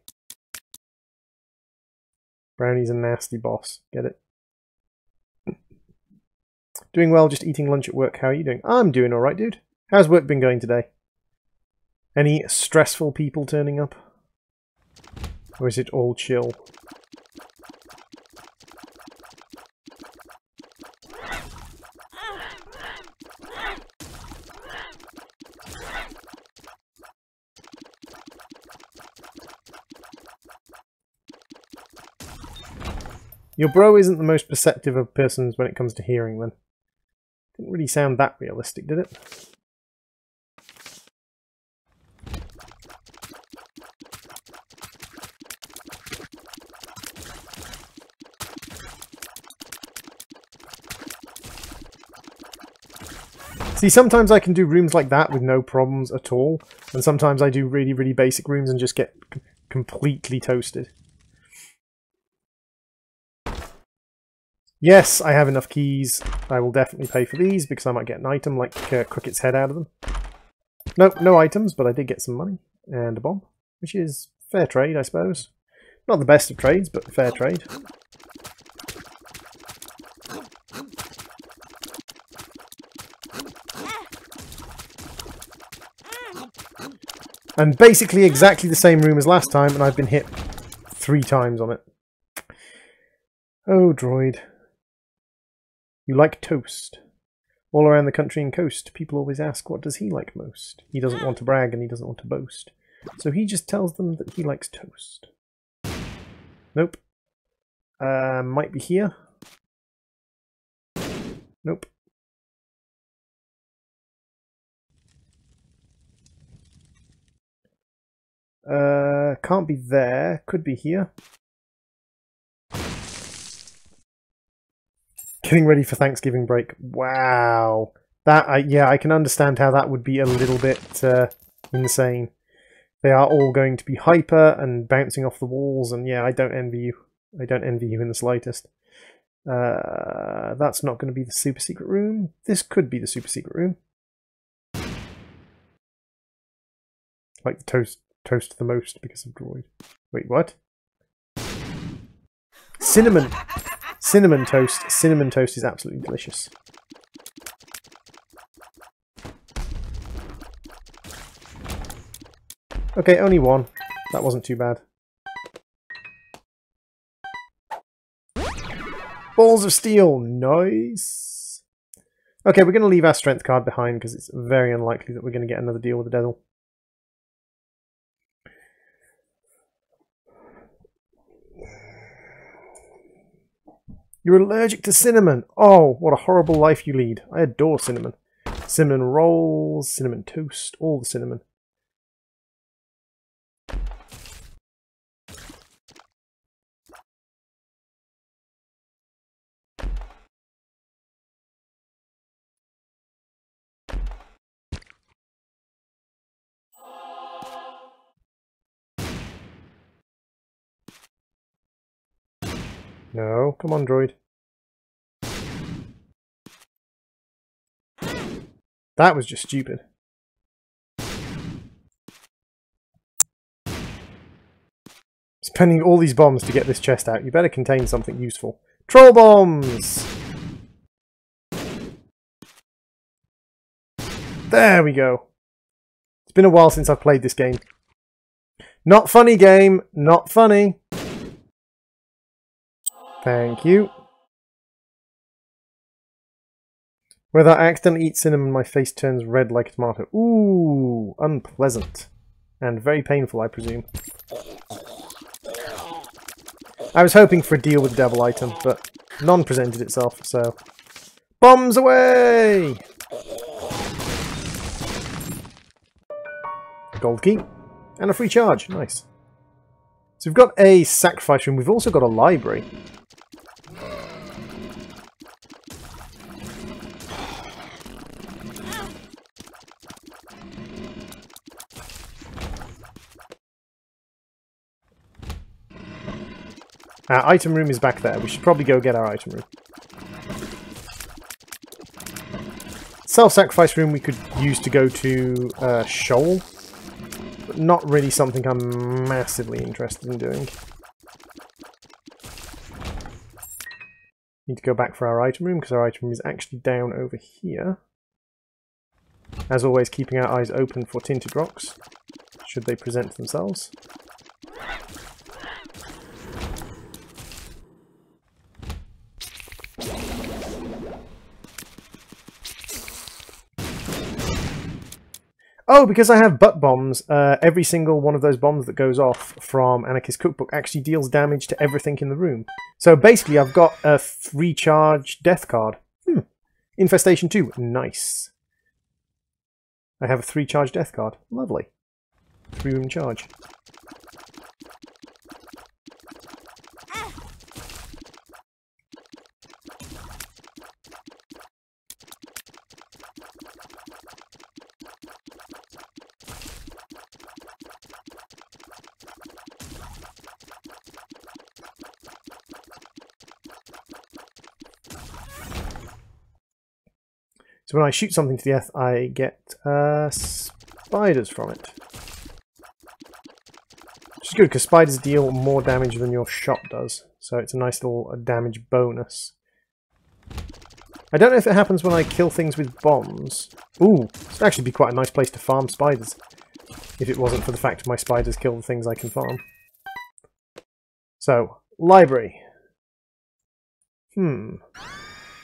Brownie's a nasty boss. Get it? Doing well, just eating lunch at work. How are you doing? I'm doing alright, dude. How's work been going today? Any stressful people turning up? Or is it all chill? Your bro isn't the most perceptive of persons when it comes to hearing, then. Didn't really sound that realistic, did it? See, sometimes I can do rooms like that with no problems at all, and sometimes I do really, really basic rooms and just get completely toasted. Yes, I have enough keys. I will definitely pay for these because I might get an item like Cricket's head out of them. Nope, no items, but I did get some money and a bomb, which is fair trade, I suppose. Not the best of trades, but fair trade. And basically exactly the same room as last time, and I've been hit 3 times on it. Oh, droid. You like toast. All around the country and coast, people always ask, what does he like most? He doesn't want to brag and he doesn't want to boast. So he just tells them that he likes toast. Nope. Might be here. Nope. Can't be there. Could be here. Getting ready for Thanksgiving break. Wow. That, yeah, I can understand how that would be a little bit insane. They are all going to be hyper and bouncing off the walls, and yeah, I don't envy you. I don't envy you in the slightest. That's not going to be the super secret room. This could be the super secret room. Like the toast the most because of droid. Wait, what? Cinnamon! Cinnamon toast. Cinnamon toast is absolutely delicious. Okay, only one. That wasn't too bad. Balls of steel! Nice! Okay, we're going to leave our strength card behind because it's very unlikely that we're going to get another deal with the devil. You're allergic to cinnamon! Oh, what a horrible life you lead. I adore cinnamon. Cinnamon rolls, cinnamon toast, all the cinnamon. No, come on, droid. That was just stupid. Spending all these bombs to get this chest out. You better contain something useful. Troll bombs! There we go. It's been a while since I've played this game. Not funny, game. Not funny. Thank you. Whether I accidentally eat cinnamon, my face turns red like a tomato. Ooh, unpleasant. And very painful, I presume. I was hoping for a deal with the devil item, but none presented itself, so... Bombs away! Gold key. And a free charge. Nice. So we've got a sacrifice room. We've also got a library. Our item room is back there. We should probably go get our item room. Self-sacrifice room we could use to go to Shoal. But not really something I'm massively interested in doing. Need to go back for our item room because our item room is actually down over here. As always, keeping our eyes open for tinted rocks, should they present themselves. Oh, because I have butt bombs, every single one of those bombs that goes off from Anarchist Cookbook actually deals damage to everything in the room. So basically I've got a 3-charge death card. Infestation 2. Nice. I have a 3-charge death card. Lovely. 3-room charge. So when I shoot something to death, I get spiders from it. Which is good, because spiders deal more damage than your shot does. So it's a nice little damage bonus. I don't know if it happens when I kill things with bombs. Ooh, this would actually be quite a nice place to farm spiders. If it wasn't for the fact my spiders kill the things I can farm. So, library.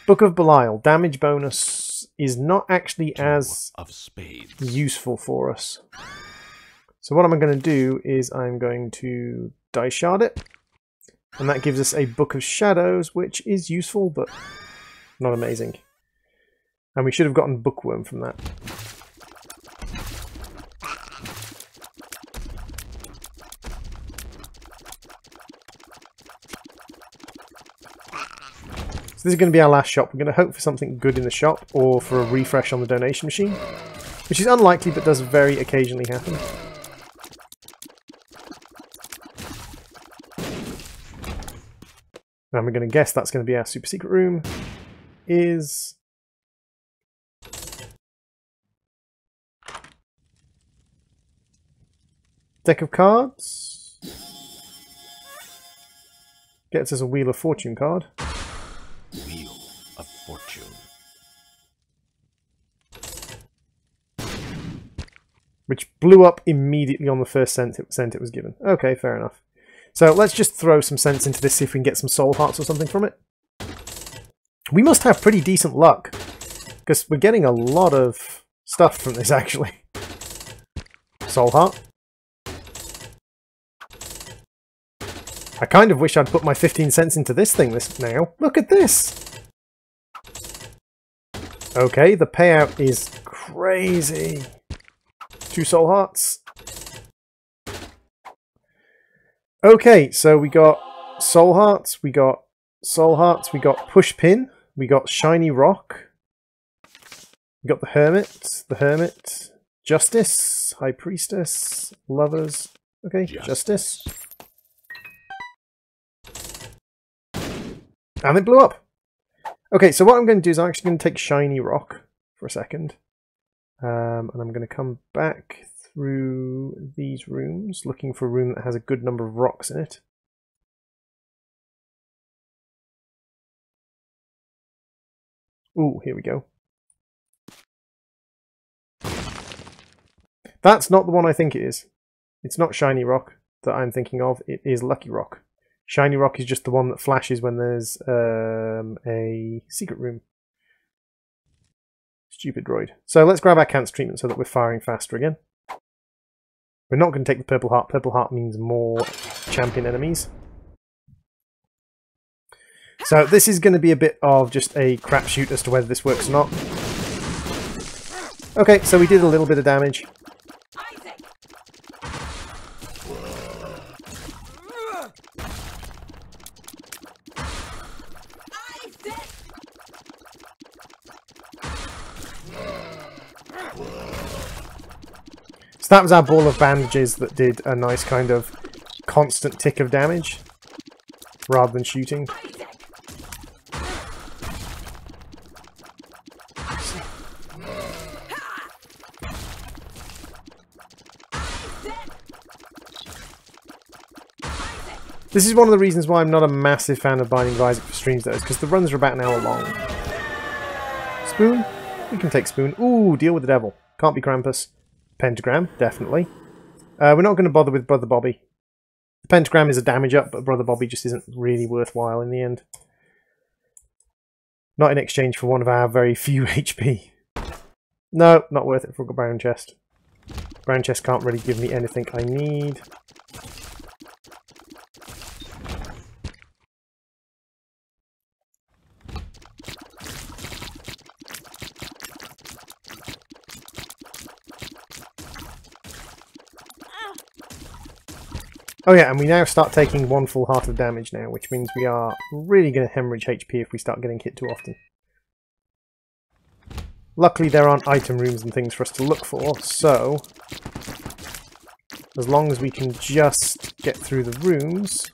Book of Belial. Damage bonus is not actually as useful for us. So what I'm going to do is I'm going to dice shard it. And that gives us a Book of Shadows, which is useful, but not amazing. And we should have gotten Bookworm from that. So this is going to be our last shop. We're going to hope for something good in the shop or for a refresh on the donation machine, which is unlikely but does very occasionally happen. And we're going to guess that's going to be our super secret room. Is... deck of cards. Gets us a Wheel of Fortune card. Wheel of Fortune. Which blew up immediately on the first cent it was given. Okay, fair enough. So let's just throw some cents into this, see if we can get some soul hearts or something from it. We must have pretty decent luck, because we're getting a lot of stuff from this, actually. Soul heart. I kind of wish I'd put my 15 cents into this thing now. Look at this! Okay, the payout is crazy. 2 soul hearts. Okay, so we got soul hearts, we got soul hearts, we got push pin, we got shiny rock, we got the hermit, justice, high priestess, lovers. Okay, justice. And it blew up. Okay, so what I'm going to do is I'm actually going to take shiny rock for a second. And I'm going to come back through these rooms, looking for a room that has a good number of rocks in it. Ooh, here we go. That's not the one I think it is. It's not shiny rock that I'm thinking of, it is lucky rock. Shiny rock is just the one that flashes when there's a secret room. Stupid droid. So let's grab our cancer treatment so that we're firing faster again. We're not going to take the purple heart. Purple heart means more champion enemies. So this is going to be a bit of just a crapshoot as to whether this works or not. Okay, so we did a little bit of damage. So that was our ball of bandages that did a nice kind of constant tick of damage, rather than shooting. This is one of the reasons why I'm not a massive fan of Binding of Isaac for streams, though, because the runs are about an hour long. Spoon? We can take Spoon. Ooh, deal with the devil. Can't be Krampus. Pentagram, definitely. We're not going to bother with Brother Bobby. The pentagram is a damage up, but Brother Bobby just isn't really worthwhile in the end. Not in exchange for one of our very few HP. No, not worth it for a brown chest. Brown chest can't really give me anything I need. Oh yeah, and we now start taking 1 full heart of damage now, which means we are really going to hemorrhage HP if we start getting hit too often. Luckily there aren't item rooms and things for us to look for, so as long as we can just get through the rooms...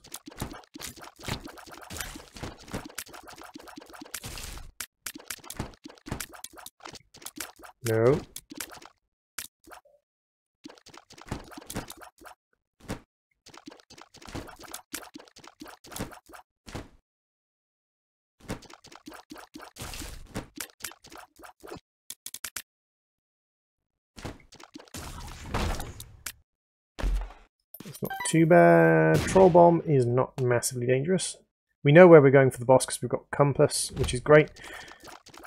No. It's not too bad. Troll Bomb is not massively dangerous. We know where we're going for the boss because we've got Compass, which is great.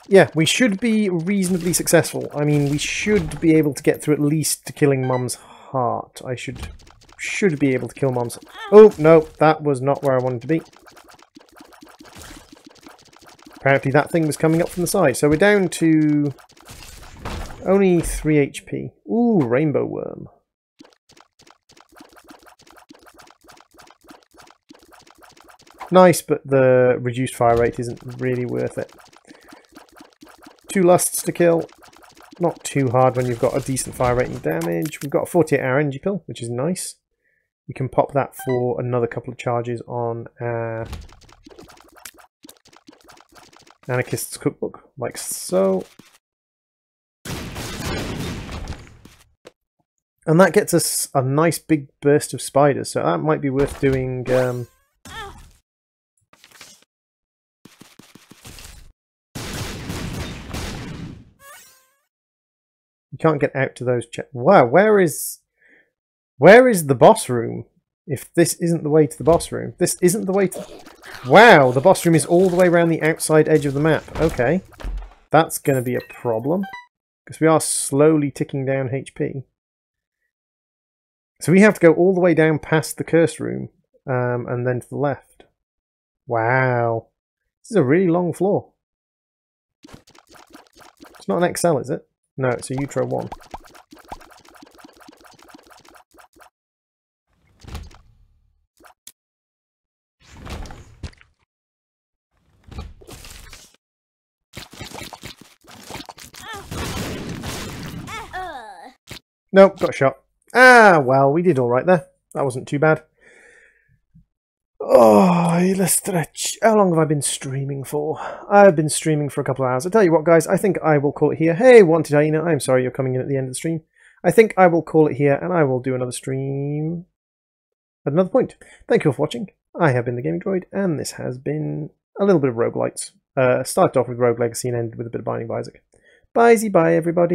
Yeah, we should be reasonably successful. I mean, we should be able to get through at least to killing Mum's heart. I should be able to kill Mum's... Oh, no, that was not where I wanted to be. Apparently that thing was coming up from the side. So we're down to only 3 HP. Ooh, Rainbow Worm. Nice, but the reduced fire rate isn't really worth it. 2 lusts to kill. Not too hard when you've got a decent fire rate and damage. We've got a 48-hour energy pill, which is nice. We can pop that for another couple of charges on Anarchist's Cookbook, like so. And that gets us a nice big burst of spiders, so that might be worth doing. You can't get out to those. Wow, where is the boss room? If this isn't the way to the boss room, this isn't the way to. Wow, the boss room is all the way around the outside edge of the map. Okay, that's going to be a problem because we are slowly ticking down HP. So we have to go all the way down past the curse room and then to the left. Wow, this is a really long floor. It's not an XL, is it? No, it's a Utro 1. Nope, got shot. Ah, well, we did alright there. That wasn't too bad. Oh, let's stretch. How long have I been streaming for? I've been streaming for a couple of hours. I tell you what, guys, I think I will call it here. Hey, Wanted Hyena, I'm sorry you're coming in at the end of the stream. I think I will call it here, and I will do another stream at another point. Thank you all for watching. I have been the GamingDroid, and this has been a little bit of roguelites. Started off with Rogue Legacy and ended with a bit of Binding of Isaac. Bye-zy-bye, everybody.